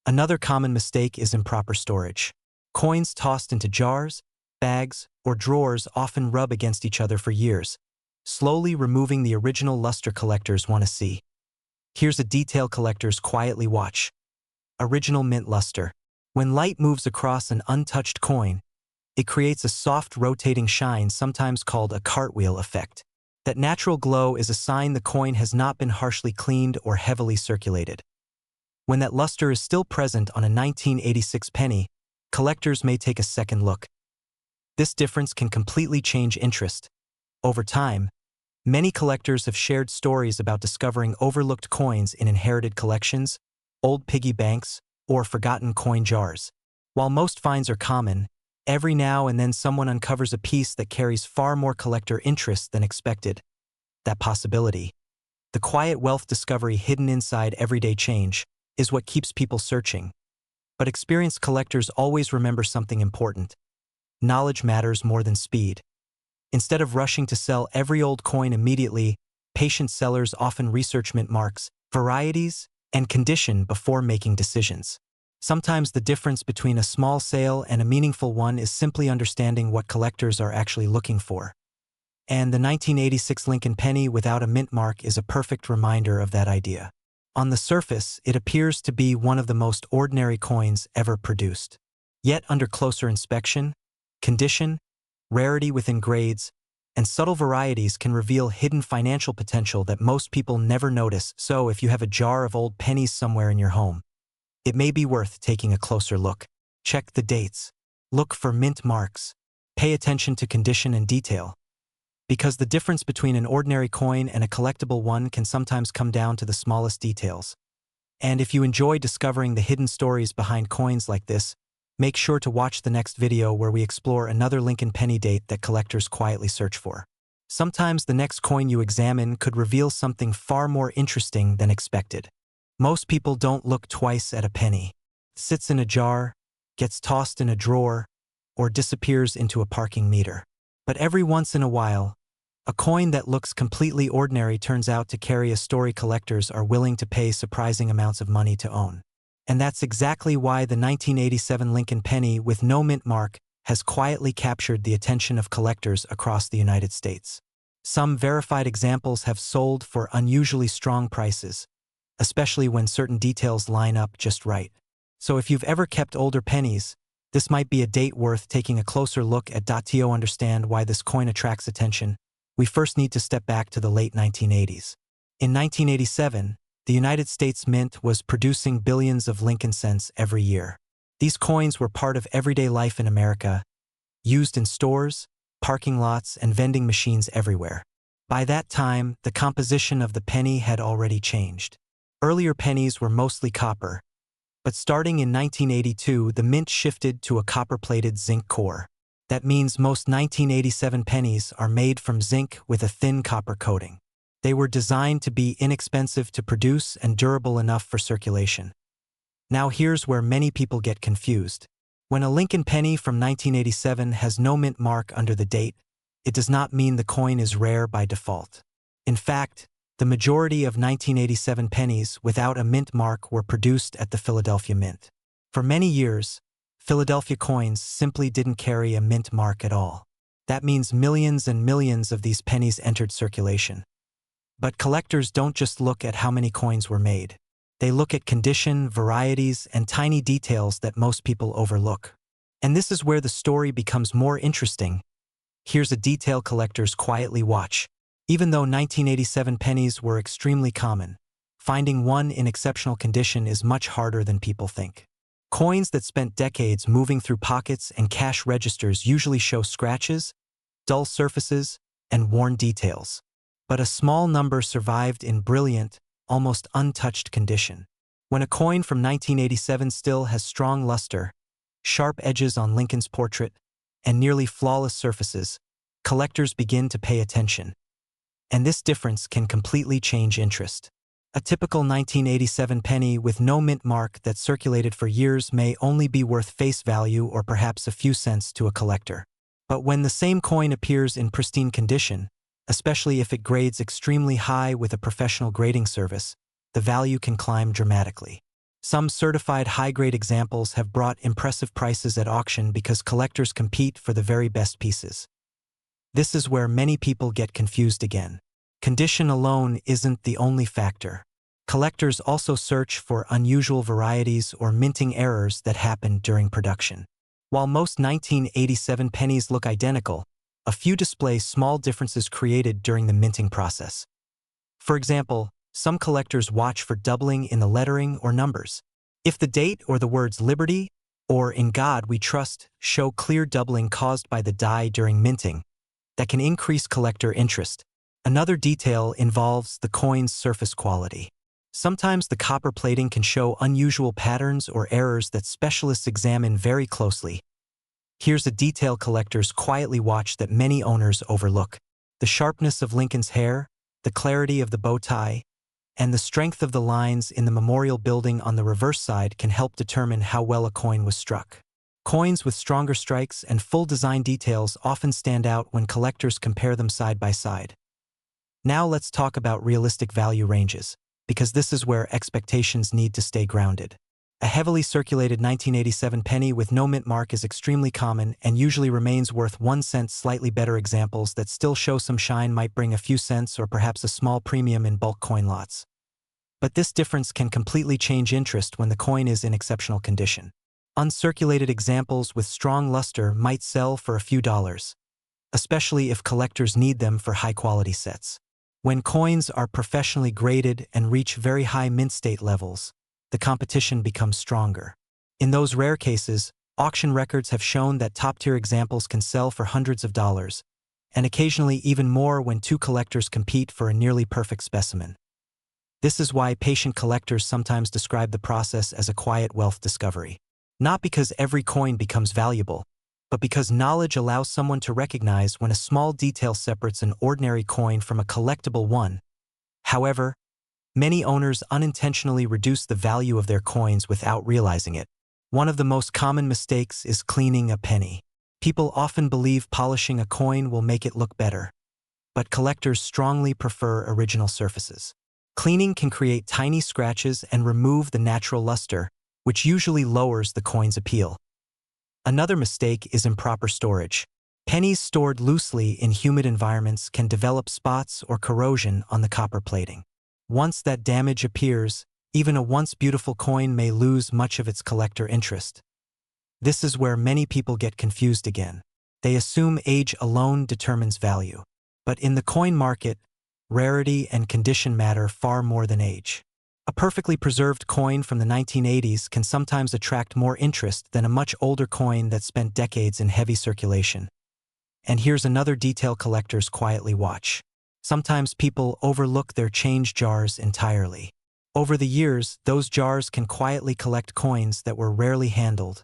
Another common mistake is improper storage. Coins tossed into jars, bags, or drawers often rub against each other for years, slowly removing the original luster collectors want to see. Here's a detail collectors quietly watch. Original mint luster. When light moves across an untouched coin, it creates a soft rotating shine, sometimes called a cartwheel effect. That natural glow is a sign the coin has not been harshly cleaned or heavily circulated. When that luster is still present on a 1986 penny, collectors may take a second look. This difference can completely change interest. Over time, many collectors have shared stories about discovering overlooked coins in inherited collections, old piggy banks, or forgotten coin jars. While most finds are common, every now and then someone uncovers a piece that carries far more collector interest than expected. That possibility, the quiet wealth discovery hidden inside everyday change, is what keeps people searching. But experienced collectors always remember something important. Knowledge matters more than speed. Instead of rushing to sell every old coin immediately, patient sellers often research mint marks, varieties, and condition before making decisions. Sometimes the difference between a small sale and a meaningful one is simply understanding what collectors are actually looking for. And the 1986 Lincoln penny without a mint mark is a perfect reminder of that idea. On the surface, it appears to be one of the most ordinary coins ever produced. Yet under closer inspection, condition, rarity within grades, and subtle varieties can reveal hidden financial potential that most people never notice. So if you have a jar of old pennies somewhere in your home, it may be worth taking a closer look. Check the dates. Look for mint marks. Pay attention to condition and detail. Because the difference between an ordinary coin and a collectible one can sometimes come down to the smallest details. And if you enjoy discovering the hidden stories behind coins like this, make sure to watch the next video where we explore another Lincoln penny date that collectors quietly search for. Sometimes the next coin you examine could reveal something far more interesting than expected. Most people don't look twice at a penny. It sits in a jar, gets tossed in a drawer, or disappears into a parking meter. But every once in a while, a coin that looks completely ordinary turns out to carry a story collectors are willing to pay surprising amounts of money to own. And that's exactly why the 1987 Lincoln penny with no mint mark has quietly captured the attention of collectors across the United States. Some verified examples have sold for unusually strong prices, especially when certain details line up just right. So if you've ever kept older pennies, this might be a date worth taking a closer look at. To understand why this coin attracts attention, we first need to step back to the late 1980s. In 1987, the United States Mint was producing billions of Lincoln cents every year. These coins were part of everyday life in America, used in stores, parking lots, and vending machines everywhere. By that time, the composition of the penny had already changed. Earlier pennies were mostly copper, but starting in 1982, the mint shifted to a copper-plated zinc core. That means most 1987 pennies are made from zinc with a thin copper coating. They were designed to be inexpensive to produce and durable enough for circulation. Now here's where many people get confused. When a Lincoln penny from 1987 has no mint mark under the date, it does not mean the coin is rare by default. In fact, the majority of 1987 pennies without a mint mark were produced at the Philadelphia Mint. For many years, Philadelphia coins simply didn't carry a mint mark at all. That means millions and millions of these pennies entered circulation. But collectors don't just look at how many coins were made. They look at condition, varieties, and tiny details that most people overlook. And this is where the story becomes more interesting. Here's a detail collectors quietly watch. Even though 1987 pennies were extremely common, finding one in exceptional condition is much harder than people think. Coins that spent decades moving through pockets and cash registers usually show scratches, dull surfaces, and worn details. But a small number survived in brilliant, almost untouched condition. When a coin from 1987 still has strong luster, sharp edges on Lincoln's portrait, and nearly flawless surfaces, collectors begin to pay attention. And this difference can completely change interest. A typical 1987 penny with no mint mark that circulated for years may only be worth face value or perhaps a few cents to a collector. But when the same coin appears in pristine condition, especially if it grades extremely high with a professional grading service, the value can climb dramatically. Some certified high-grade examples have brought impressive prices at auction because collectors compete for the very best pieces. This is where many people get confused again. Condition alone isn't the only factor. Collectors also search for unusual varieties or minting errors that happen during production. While most 1987 pennies look identical, a few display small differences created during the minting process. For example, some collectors watch for doubling in the lettering or numbers. If the date or the words Liberty or In God We Trust show clear doubling caused by the die during minting, that can increase collector interest. Another detail involves the coin's surface quality. Sometimes the copper plating can show unusual patterns or errors that specialists examine very closely. Here's a detail collectors quietly watch that many owners overlook: the sharpness of Lincoln's hair, the clarity of the bow tie, and the strength of the lines in the memorial building on the reverse side can help determine how well a coin was struck. Coins with stronger strikes and full design details often stand out when collectors compare them side by side. Now let's talk about realistic value ranges, because this is where expectations need to stay grounded. A heavily circulated 1987 penny with no mint mark is extremely common and usually remains worth 1 cent. Slightly better examples that still show some shine might bring a few cents or perhaps a small premium in bulk coin lots. But this difference can completely change interest when the coin is in exceptional condition. Uncirculated examples with strong luster might sell for a few dollars, especially if collectors need them for high-quality sets. When coins are professionally graded and reach very high mint state levels, the competition becomes stronger. In those rare cases, auction records have shown that top-tier examples can sell for hundreds of dollars, and occasionally even more when two collectors compete for a nearly perfect specimen. This is why patient collectors sometimes describe the process as a quiet wealth discovery. Not because every coin becomes valuable, but because knowledge allows someone to recognize when a small detail separates an ordinary coin from a collectible one. However, many owners unintentionally reduce the value of their coins without realizing it. One of the most common mistakes is cleaning a penny. People often believe polishing a coin will make it look better, but collectors strongly prefer original surfaces. Cleaning can create tiny scratches and remove the natural luster, which usually lowers the coin's appeal. Another mistake is improper storage. Pennies stored loosely in humid environments can develop spots or corrosion on the copper plating. Once that damage appears, even a once beautiful coin may lose much of its collector interest. This is where many people get confused again. They assume age alone determines value. But in the coin market, rarity and condition matter far more than age. A perfectly preserved coin from the 1980s can sometimes attract more interest than a much older coin that spent decades in heavy circulation. And here's another detail collectors quietly watch. Sometimes people overlook their change jars entirely. Over the years, those jars can quietly collect coins that were rarely handled,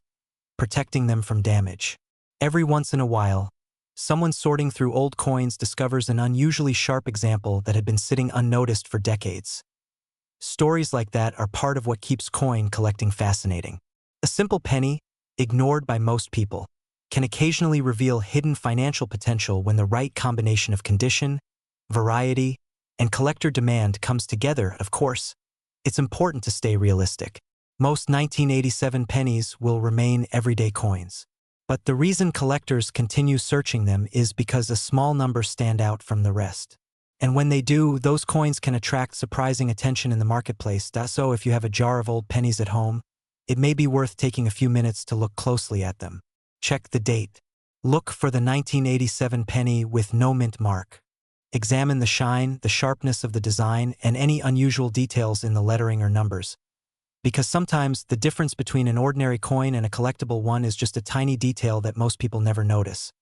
protecting them from damage. Every once in a while, someone sorting through old coins discovers an unusually sharp example that had been sitting unnoticed for decades. Stories like that are part of what keeps coin collecting fascinating. A simple penny, ignored by most people, can occasionally reveal hidden financial potential when the right combination of condition, variety, and collector demand comes together. Of course, it's important to stay realistic. Most 1987 pennies will remain everyday coins. But the reason collectors continue searching them is because a small number stand out from the rest. And when they do, those coins can attract surprising attention in the marketplace. So if you have a jar of old pennies at home, it may be worth taking a few minutes to look closely at them. Check the date. Look for the 1987 penny with no mint mark. Examine the shine, the sharpness of the design, and any unusual details in the lettering or numbers. Because sometimes the difference between an ordinary coin and a collectible one is just a tiny detail that most people never notice.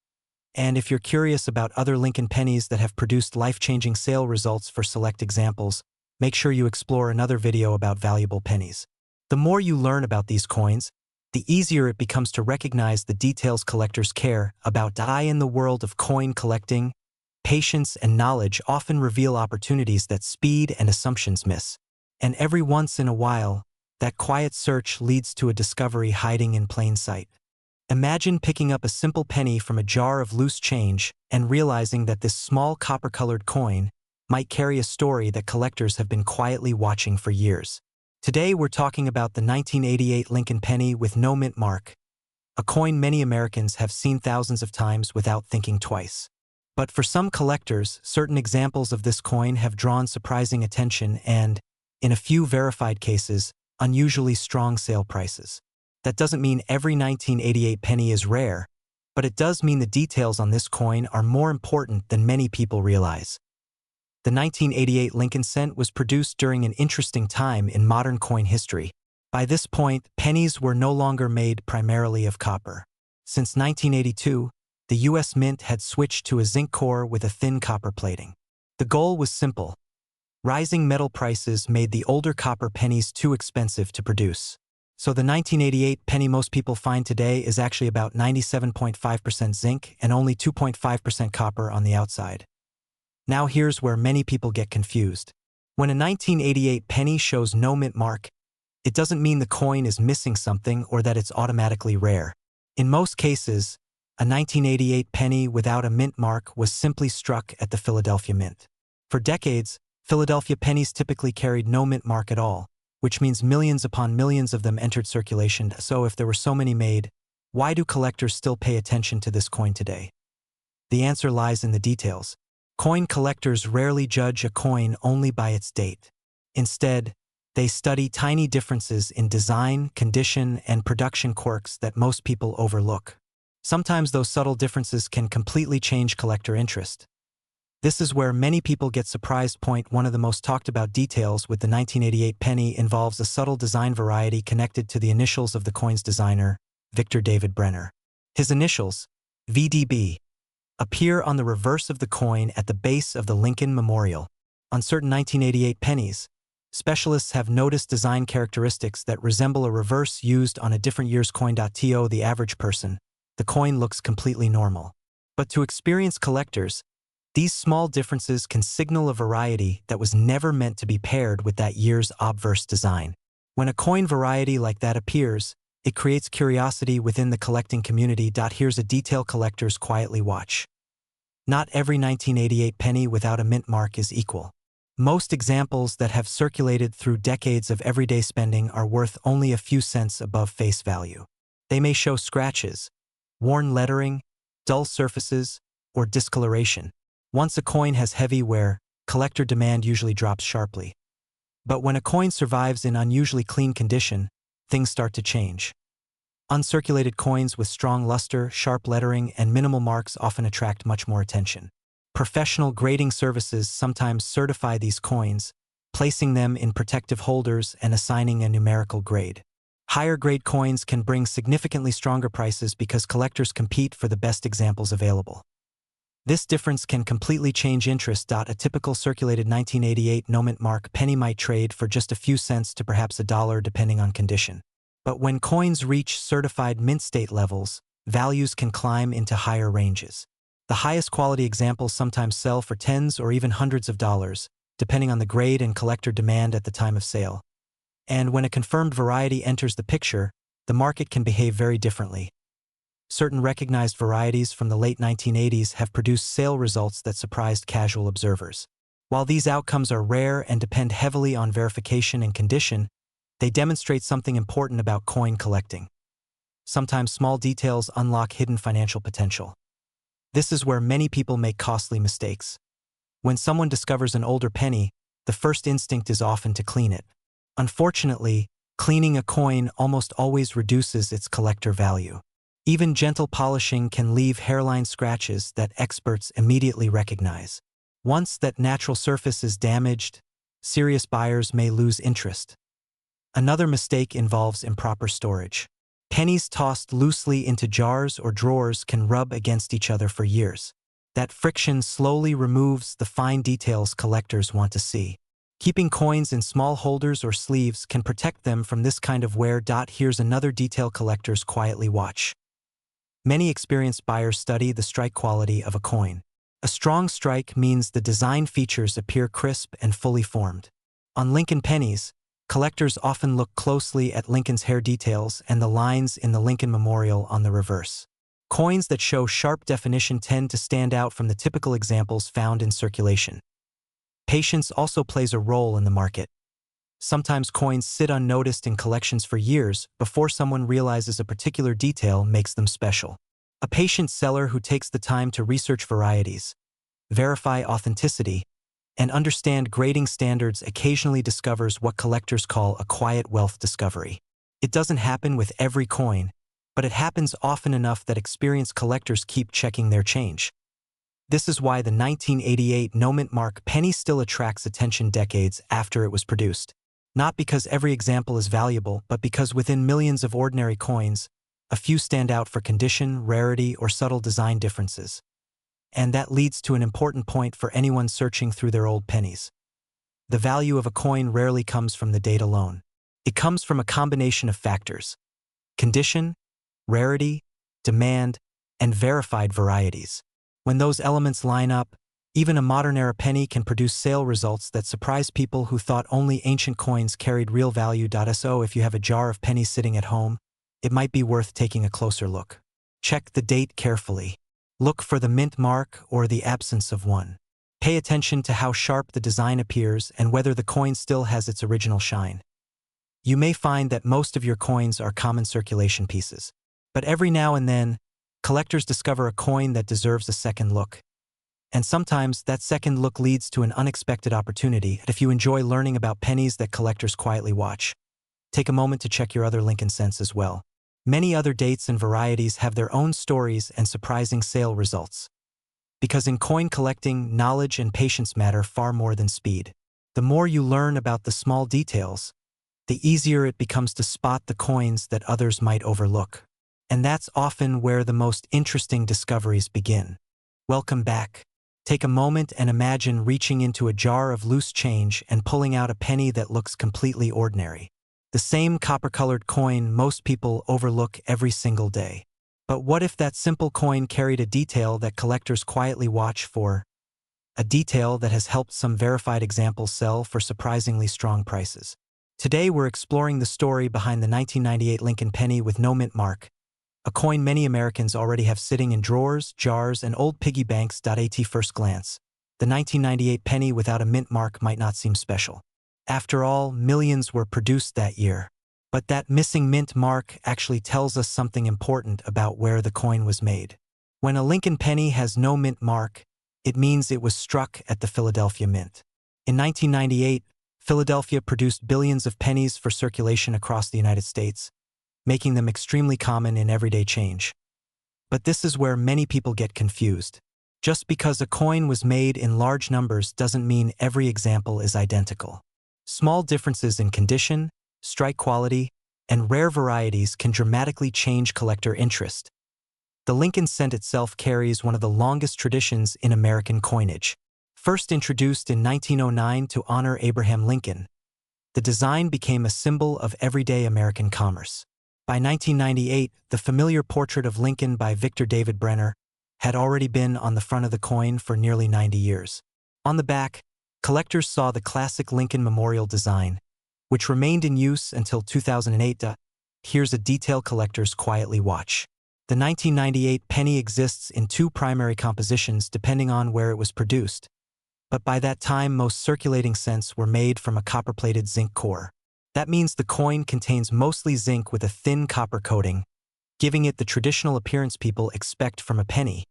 And if you're curious about other Lincoln pennies that have produced life-changing sale results for select examples, make sure you explore another video about valuable pennies. The more you learn about these coins, the easier it becomes to recognize the details collectors care about. In the world of coin collecting, patience and knowledge often reveal opportunities that speed and assumptions miss. And every once in a while, that quiet search leads to a discovery hiding in plain sight. Imagine picking up a simple penny from a jar of loose change and realizing that this small copper-colored coin might carry a story that collectors have been quietly watching for years. Today we're talking about the 1988 Lincoln penny with no mint mark, a coin many Americans have seen thousands of times without thinking twice. But for some collectors, certain examples of this coin have drawn surprising attention and, in a few verified cases, unusually strong sale prices. That doesn't mean every 1988 penny is rare, but it does mean the details on this coin are more important than many people realize. The 1988 Lincoln cent was produced during an interesting time in modern coin history. By this point, pennies were no longer made primarily of copper. Since 1982, the U.S. Mint had switched to a zinc core with a thin copper plating. The goal was simple. Rising metal prices made the older copper pennies too expensive to produce. So the 1988 penny most people find today is actually about 97.5% zinc and only 2.5% copper on the outside. Now here's where many people get confused. When a 1988 penny shows no mint mark, it doesn't mean the coin is missing something or that it's automatically rare. In most cases, a 1988 penny without a mint mark was simply struck at the Philadelphia Mint. For decades, Philadelphia pennies typically carried no mint mark at all, which means millions upon millions of them entered circulation. So if there were so many made, why do collectors still pay attention to this coin today? The answer lies in the details. Coin collectors rarely judge a coin only by its date. Instead, they study tiny differences in design, condition, and production quirks that most people overlook. Sometimes those subtle differences can completely change collector interest. This is where many people get surprised. One of the most talked about details with the 1988 penny involves a subtle design variety connected to the initials of the coin's designer, Victor David Brenner. His initials, VDB, appear on the reverse of the coin at the base of the Lincoln Memorial. On certain 1988 pennies, specialists have noticed design characteristics that resemble a reverse used on a different year's coin. To the average person, the coin looks completely normal. But to experienced collectors, these small differences can signal a variety that was never meant to be paired with that year's obverse design. When a coin variety like that appears, it creates curiosity within the collecting community. Here's a detail collectors quietly watch. Not every 1988 penny without a mint mark is equal. Most examples that have circulated through decades of everyday spending are worth only a few cents above face value. They may show scratches, worn lettering, dull surfaces, or discoloration. Once a coin has heavy wear, collector demand usually drops sharply. But when a coin survives in unusually clean condition, things start to change. Uncirculated coins with strong luster, sharp lettering, and minimal marks often attract much more attention. Professional grading services sometimes certify these coins, placing them in protective holders and assigning a numerical grade. Higher grade coins can bring significantly stronger prices because collectors compete for the best examples available. This difference can completely change interest. A typical circulated 1988 no mint mark penny might trade for just a few cents to perhaps $1 depending on condition. But when coins reach certified mint state levels, values can climb into higher ranges. The highest quality examples sometimes sell for tens or even hundreds of dollars, depending on the grade and collector demand at the time of sale. And when a confirmed variety enters the picture, the market can behave very differently. Certain recognized varieties from the late 1980s have produced sale results that surprised casual observers. While these outcomes are rare and depend heavily on verification and condition, they demonstrate something important about coin collecting. Sometimes small details unlock hidden financial potential. This is where many people make costly mistakes. When someone discovers an older penny, the first instinct is often to clean it. Unfortunately, cleaning a coin almost always reduces its collector value. Even gentle polishing can leave hairline scratches that experts immediately recognize. Once that natural surface is damaged, serious buyers may lose interest. Another mistake involves improper storage. Pennies tossed loosely into jars or drawers can rub against each other for years. That friction slowly removes the fine details collectors want to see. Keeping coins in small holders or sleeves can protect them from this kind of wear. Here's another detail collectors quietly watch. Many experienced buyers study the strike quality of a coin. A strong strike means the design features appear crisp and fully formed. On Lincoln pennies, collectors often look closely at Lincoln's hair details and the lines in the Lincoln Memorial on the reverse. Coins that show sharp definition tend to stand out from the typical examples found in circulation. Patience also plays a role in the market. Sometimes coins sit unnoticed in collections for years before someone realizes a particular detail makes them special. A patient seller who takes the time to research varieties, verify authenticity, and understand grading standards occasionally discovers what collectors call a quiet wealth discovery. It doesn't happen with every coin, but it happens often enough that experienced collectors keep checking their change. This is why the 1988 no-mint mark penny still attracts attention decades after it was produced. Not because every example is valuable, but because within millions of ordinary coins, a few stand out for condition, rarity, or subtle design differences. And that leads to an important point for anyone searching through their old pennies. The value of a coin rarely comes from the date alone. It comes from a combination of factors: condition, rarity, demand, and verified varieties. When those elements line up, even a modern-era penny can produce sale results that surprise people who thought only ancient coins carried real value. So if you have a jar of pennies sitting at home, it might be worth taking a closer look. Check the date carefully. Look for the mint mark or the absence of one. Pay attention to how sharp the design appears and whether the coin still has its original shine. You may find that most of your coins are common circulation pieces, but every now and then, collectors discover a coin that deserves a second look. And sometimes that second look leads to an unexpected opportunity. If you enjoy learning about pennies that collectors quietly watch, take a moment to check your other Lincoln cents as well. Many other dates and varieties have their own stories and surprising sale results. Because in coin collecting, knowledge and patience matter far more than speed. The more you learn about the small details, the easier it becomes to spot the coins that others might overlook. And that's often where the most interesting discoveries begin. Welcome back. Take a moment and imagine reaching into a jar of loose change and pulling out a penny that looks completely ordinary. The same copper-colored coin most people overlook every single day. But what if that simple coin carried a detail that collectors quietly watch for? A detail that has helped some verified examples sell for surprisingly strong prices. Today we're exploring the story behind the 1998 Lincoln penny with no mint mark, a coin many Americans already have sitting in drawers, jars, and old piggy banks. At first glance, the 1998 penny without a mint mark might not seem special. After all, millions were produced that year. But that missing mint mark actually tells us something important about where the coin was made. When a Lincoln penny has no mint mark, it means it was struck at the Philadelphia Mint. In 1998, Philadelphia produced billions of pennies for circulation across the United States, making them extremely common in everyday change. But this is where many people get confused. Just because a coin was made in large numbers doesn't mean every example is identical. Small differences in condition, strike quality, and rare varieties can dramatically change collector interest. The Lincoln cent itself carries one of the longest traditions in American coinage. First introduced in 1909 to honor Abraham Lincoln, the design became a symbol of everyday American commerce. By 1998, the familiar portrait of Lincoln by Victor David Brenner had already been on the front of the coin for nearly 90 years. On the back, collectors saw the classic Lincoln Memorial design, which remained in use until 2008. Here's a detail collectors quietly watch. The 1998 penny exists in two primary compositions depending on where it was produced. But by that time, most circulating cents were made from a copper-plated zinc core. That means the coin contains mostly zinc with a thin copper coating, giving it the traditional appearance people expect from a penny.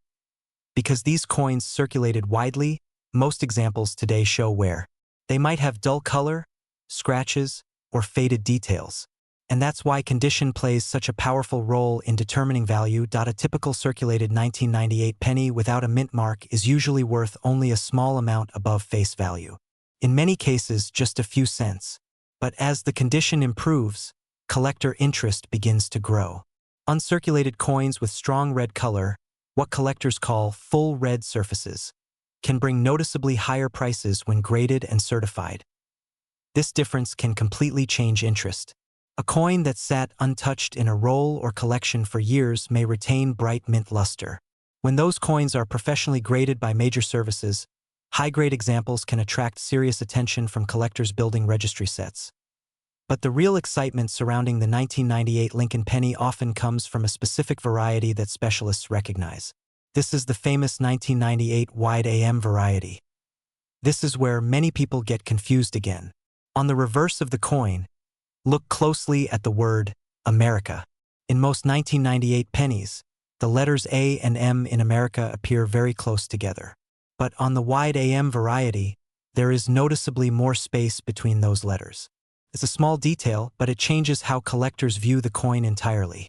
Because these coins circulated widely, most examples today show wear. They might have dull color, scratches, or faded details. And that's why condition plays such a powerful role in determining value. A typical circulated 1998 penny without a mint mark is usually worth only a small amount above face value. In many cases, just a few cents. But as the condition improves, collector interest begins to grow. Uncirculated coins with strong red color, what collectors call full red surfaces, can bring noticeably higher prices when graded and certified. This difference can completely change interest. A coin that sat untouched in a roll or collection for years may retain bright mint luster. When those coins are professionally graded by major services, high-grade examples can attract serious attention from collectors building registry sets. But the real excitement surrounding the 1998 Lincoln penny often comes from a specific variety that specialists recognize. This is the famous 1998 wide AM variety. This is where many people get confused again. On the reverse of the coin, look closely at the word America. In most 1998 pennies, the letters A and M in America appear very close together. But on the wide AM variety, there is noticeably more space between those letters. It's a small detail, but it changes how collectors view the coin entirely.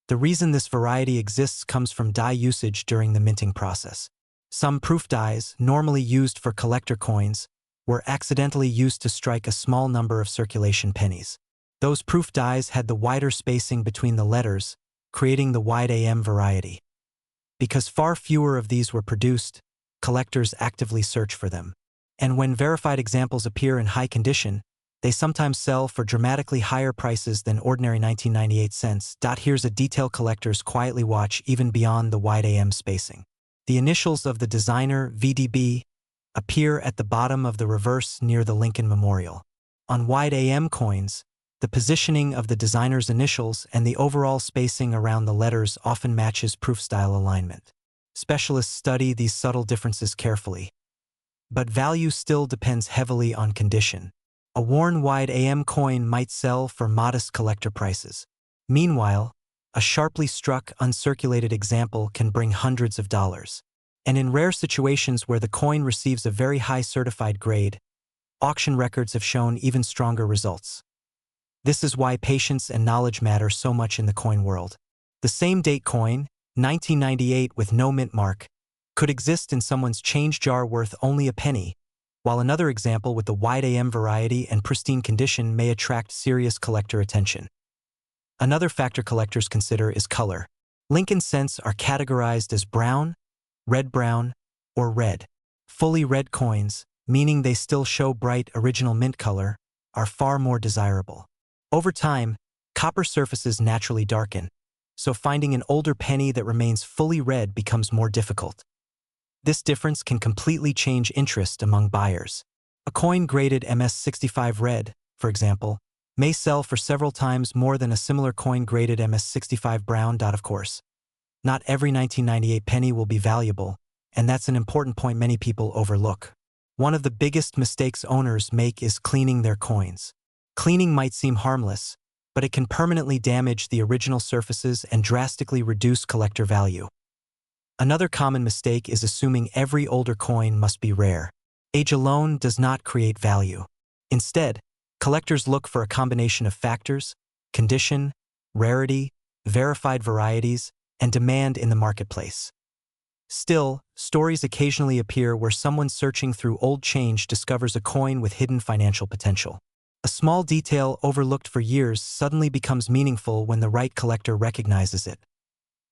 The reason this variety exists comes from die usage during the minting process. Some proof dies, normally used for collector coins, were accidentally used to strike a small number of circulation pennies. Those proof dies had the wider spacing between the letters, creating the wide AM variety. Because far fewer of these were produced, collectors actively search for them. And when verified examples appear in high condition, they sometimes sell for dramatically higher prices than ordinary 1998 cents. Here's a detail collectors quietly watch even beyond the wide AM spacing. The initials of the designer, VDB, appear at the bottom of the reverse near the Lincoln Memorial. On wide AM coins, the positioning of the designer's initials and the overall spacing around the letters often matches proof style alignment. Specialists study these subtle differences carefully. But value still depends heavily on condition. A worn wide AM coin might sell for modest collector prices. Meanwhile, a sharply struck, uncirculated example can bring hundreds of dollars. And in rare situations where the coin receives a very high certified grade, auction records have shown even stronger results. This is why patience and knowledge matter so much in the coin world. The same date coin, 1998 with no mint mark, could exist in someone's change jar worth only a penny, while another example with the wide AM variety and pristine condition may attract serious collector attention. Another factor collectors consider is color. Lincoln cents are categorized as brown, red-brown, or red. Fully red coins, meaning they still show bright original mint color, are far more desirable. Over time, copper surfaces naturally darken, so finding an older penny that remains fully red becomes more difficult. This difference can completely change interest among buyers. A coin graded MS65 red, for example, may sell for several times more than a similar coin graded MS65 brown. Of course, not every 1998 penny will be valuable, and that's an important point many people overlook. One of the biggest mistakes owners make is cleaning their coins. Cleaning might seem harmless, but it can permanently damage the original surfaces and drastically reduce collector value. Another common mistake is assuming every older coin must be rare. Age alone does not create value. Instead, collectors look for a combination of factors: condition, rarity, verified varieties, and demand in the marketplace. Still, stories occasionally appear where someone searching through old change discovers a coin with hidden financial potential. A small detail overlooked for years suddenly becomes meaningful when the right collector recognizes it.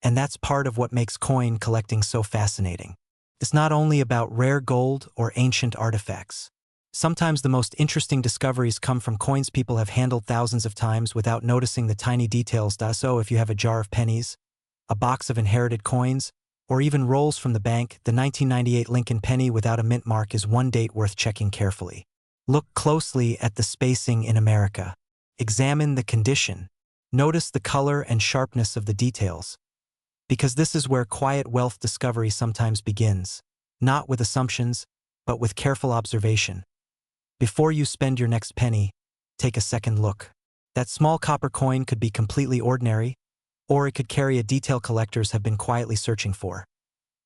And that's part of what makes coin collecting so fascinating. It's not only about rare gold or ancient artifacts. Sometimes the most interesting discoveries come from coins people have handled thousands of times without noticing the tiny details. So if you have a jar of pennies, a box of inherited coins, or even rolls from the bank, the 1998 Lincoln penny without a mint mark is one date worth checking carefully. Look closely at the spacing in America. Examine the condition. Notice the color and sharpness of the details. Because this is where quiet wealth discovery sometimes begins, not with assumptions, but with careful observation. Before you spend your next penny, take a second look. That small copper coin could be completely ordinary, or it could carry a detail collectors have been quietly searching for.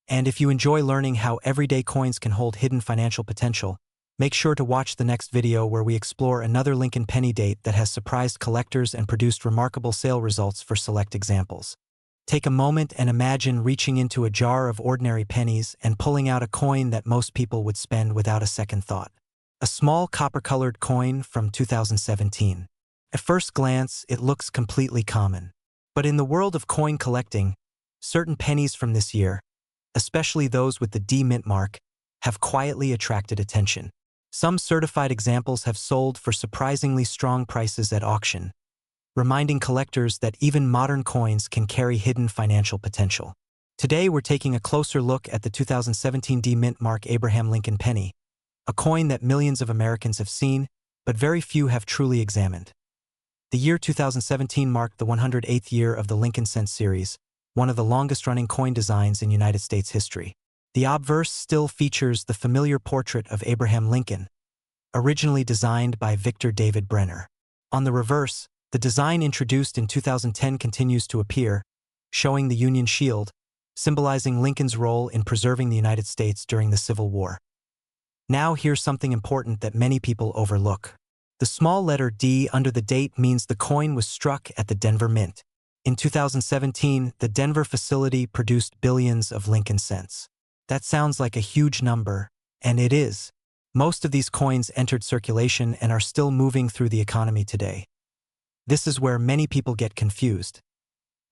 And if you enjoy learning how everyday coins can hold hidden financial potential, make sure to watch the next video where we explore another Lincoln penny date that has surprised collectors and produced remarkable sale results for select examples. Take a moment and imagine reaching into a jar of ordinary pennies and pulling out a coin that most people would spend without a second thought. A small copper-colored coin from 2017. At first glance, it looks completely common. But in the world of coin collecting, certain pennies from this year, especially those with the D mint mark, have quietly attracted attention. Some certified examples have sold for surprisingly strong prices at auction, reminding collectors that even modern coins can carry hidden financial potential. Today we're taking a closer look at the 2017 D mint mark Abraham Lincoln penny, a coin that millions of Americans have seen, but very few have truly examined. The year 2017 marked the 108th year of the Lincoln cent series, one of the longest-running coin designs in United States history. The obverse still features the familiar portrait of Abraham Lincoln, originally designed by Victor David Brenner. On the reverse, the design introduced in 2010 continues to appear, showing the Union shield, symbolizing Lincoln's role in preserving the United States during the Civil War. Now here's something important that many people overlook. The small letter D under the date means the coin was struck at the Denver Mint. In 2017, the Denver facility produced billions of Lincoln cents. That sounds like a huge number, and it is. Most of these coins entered circulation and are still moving through the economy today. This is where many people get confused.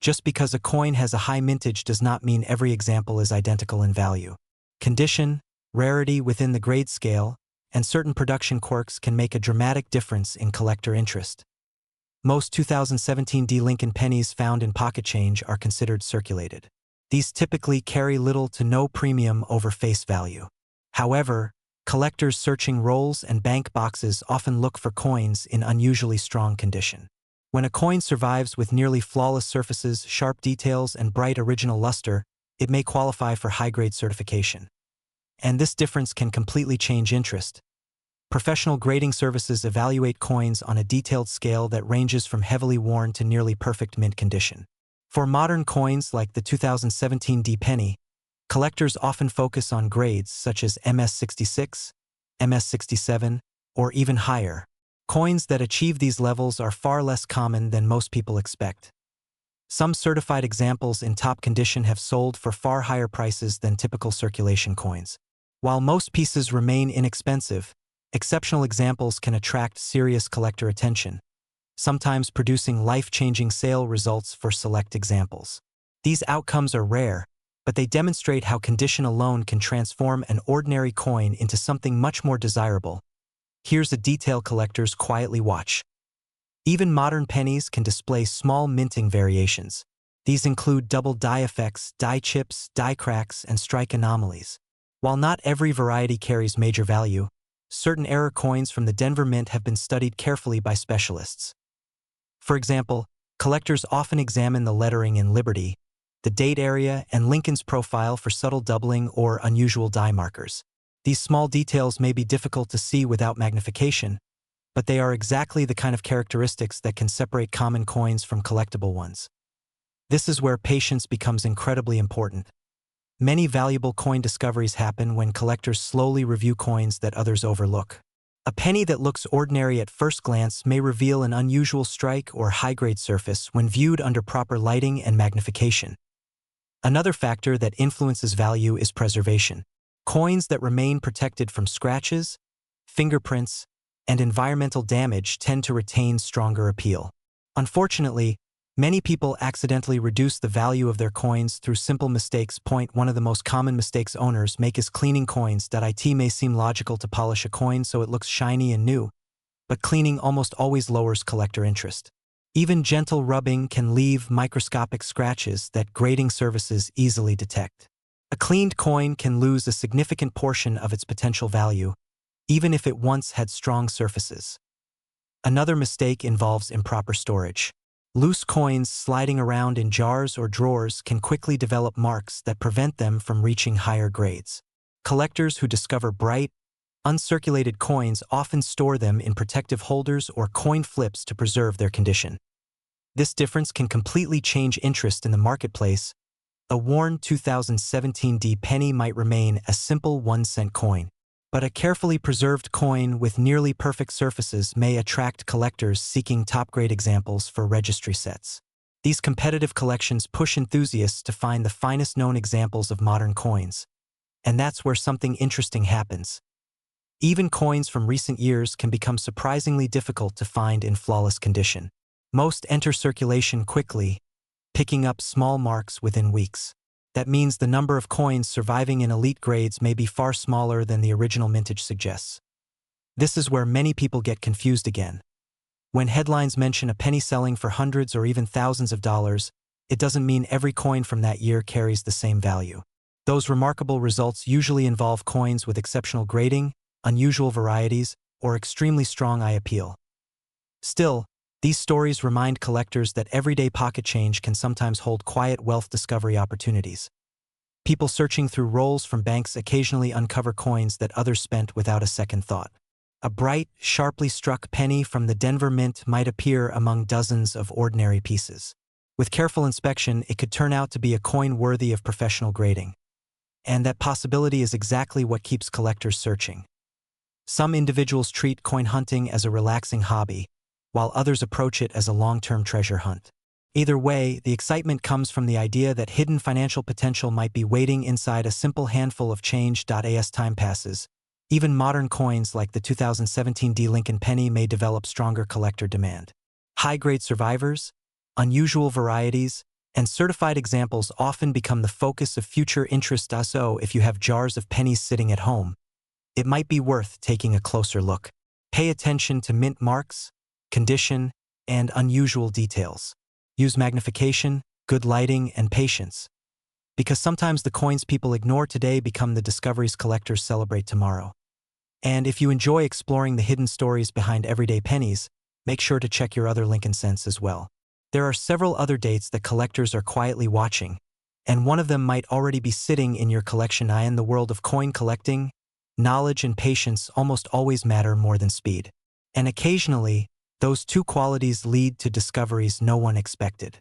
Just because a coin has a high mintage does not mean every example is identical in value. Condition, rarity within the grade scale, and certain production quirks can make a dramatic difference in collector interest. Most 2017 D Lincoln pennies found in pocket change are considered circulated. These typically carry little to no premium over face value. However, collectors searching rolls and bank boxes often look for coins in unusually strong condition. When a coin survives with nearly flawless surfaces, sharp details, and bright original luster, it may qualify for high-grade certification. And this difference can completely change interest. Professional grading services evaluate coins on a detailed scale that ranges from heavily worn to nearly perfect mint condition. For modern coins like the 2017 D penny, collectors often focus on grades such as MS66, MS67, or even higher. Coins that achieve these levels are far less common than most people expect. Some certified examples in top condition have sold for far higher prices than typical circulation coins. While most pieces remain inexpensive, exceptional examples can attract serious collector attention, sometimes producing life-changing sale results for select examples. These outcomes are rare, but they demonstrate how condition alone can transform an ordinary coin into something much more desirable. Here's a detail collectors quietly watch. Even modern pennies can display small minting variations. These include double die effects, die chips, die cracks, and strike anomalies. While not every variety carries major value, certain error coins from the Denver Mint have been studied carefully by specialists. For example, collectors often examine the lettering in Liberty, the date area, and Lincoln's profile for subtle doubling or unusual die markers. These small details may be difficult to see without magnification, but they are exactly the kind of characteristics that can separate common coins from collectible ones. This is where patience becomes incredibly important. Many valuable coin discoveries happen when collectors slowly review coins that others overlook. A penny that looks ordinary at first glance may reveal an unusual strike or high-grade surface when viewed under proper lighting and magnification. Another factor that influences value is preservation. Coins that remain protected from scratches, fingerprints, and environmental damage tend to retain stronger appeal. Unfortunately, many people accidentally reduce the value of their coins through simple mistakes. One of the most common mistakes owners make is cleaning coins. It may seem logical to polish a coin so it looks shiny and new, but cleaning almost always lowers collector interest. Even gentle rubbing can leave microscopic scratches that grading services easily detect. A cleaned coin can lose a significant portion of its potential value, even if it once had strong surfaces. Another mistake involves improper storage. Loose coins sliding around in jars or drawers can quickly develop marks that prevent them from reaching higher grades. Collectors who discover bright, uncirculated coins often store them in protective holders or coin flips to preserve their condition. This difference can completely change interest in the marketplace. A worn 2017 D penny might remain a simple 1-cent coin, but a carefully preserved coin with nearly perfect surfaces may attract collectors seeking top-grade examples for registry sets. These competitive collections push enthusiasts to find the finest known examples of modern coins. And that's where something interesting happens. Even coins from recent years can become surprisingly difficult to find in flawless condition. Most enter circulation quickly, picking up small marks within weeks. That means the number of coins surviving in elite grades may be far smaller than the original mintage suggests. This is where many people get confused again. When headlines mention a penny selling for hundreds or even thousands of dollars, it doesn't mean every coin from that year carries the same value. Those remarkable results usually involve coins with exceptional grading, unusual varieties, or extremely strong eye appeal. Still, these stories remind collectors that everyday pocket change can sometimes hold quiet wealth discovery opportunities. People searching through rolls from banks occasionally uncover coins that others spent without a second thought. A bright, sharply struck penny from the Denver Mint might appear among dozens of ordinary pieces. With careful inspection, it could turn out to be a coin worthy of professional grading. And that possibility is exactly what keeps collectors searching. Some individuals treat coin hunting as a relaxing hobby, while others approach it as a long-term treasure hunt. Either way, the excitement comes from the idea that hidden financial potential might be waiting inside a simple handful of change. As time passes, even modern coins like the 2017 Lincoln penny may develop stronger collector demand. High-grade survivors, unusual varieties, and certified examples often become the focus of future interest. So, if you have jars of pennies sitting at home, it might be worth taking a closer look. Pay attention to mint marks, condition, and unusual details. Use magnification, good lighting, and patience, because sometimes the coins people ignore today become the discoveries collectors celebrate tomorrow. And if you enjoy exploring the hidden stories behind everyday pennies, make sure to check your other Lincoln cents as well. There are several other dates that collectors are quietly watching, and one of them might already be sitting in your collection. In the world of coin collecting, knowledge and patience almost always matter more than speed. And occasionally, those two qualities lead to discoveries no one expected.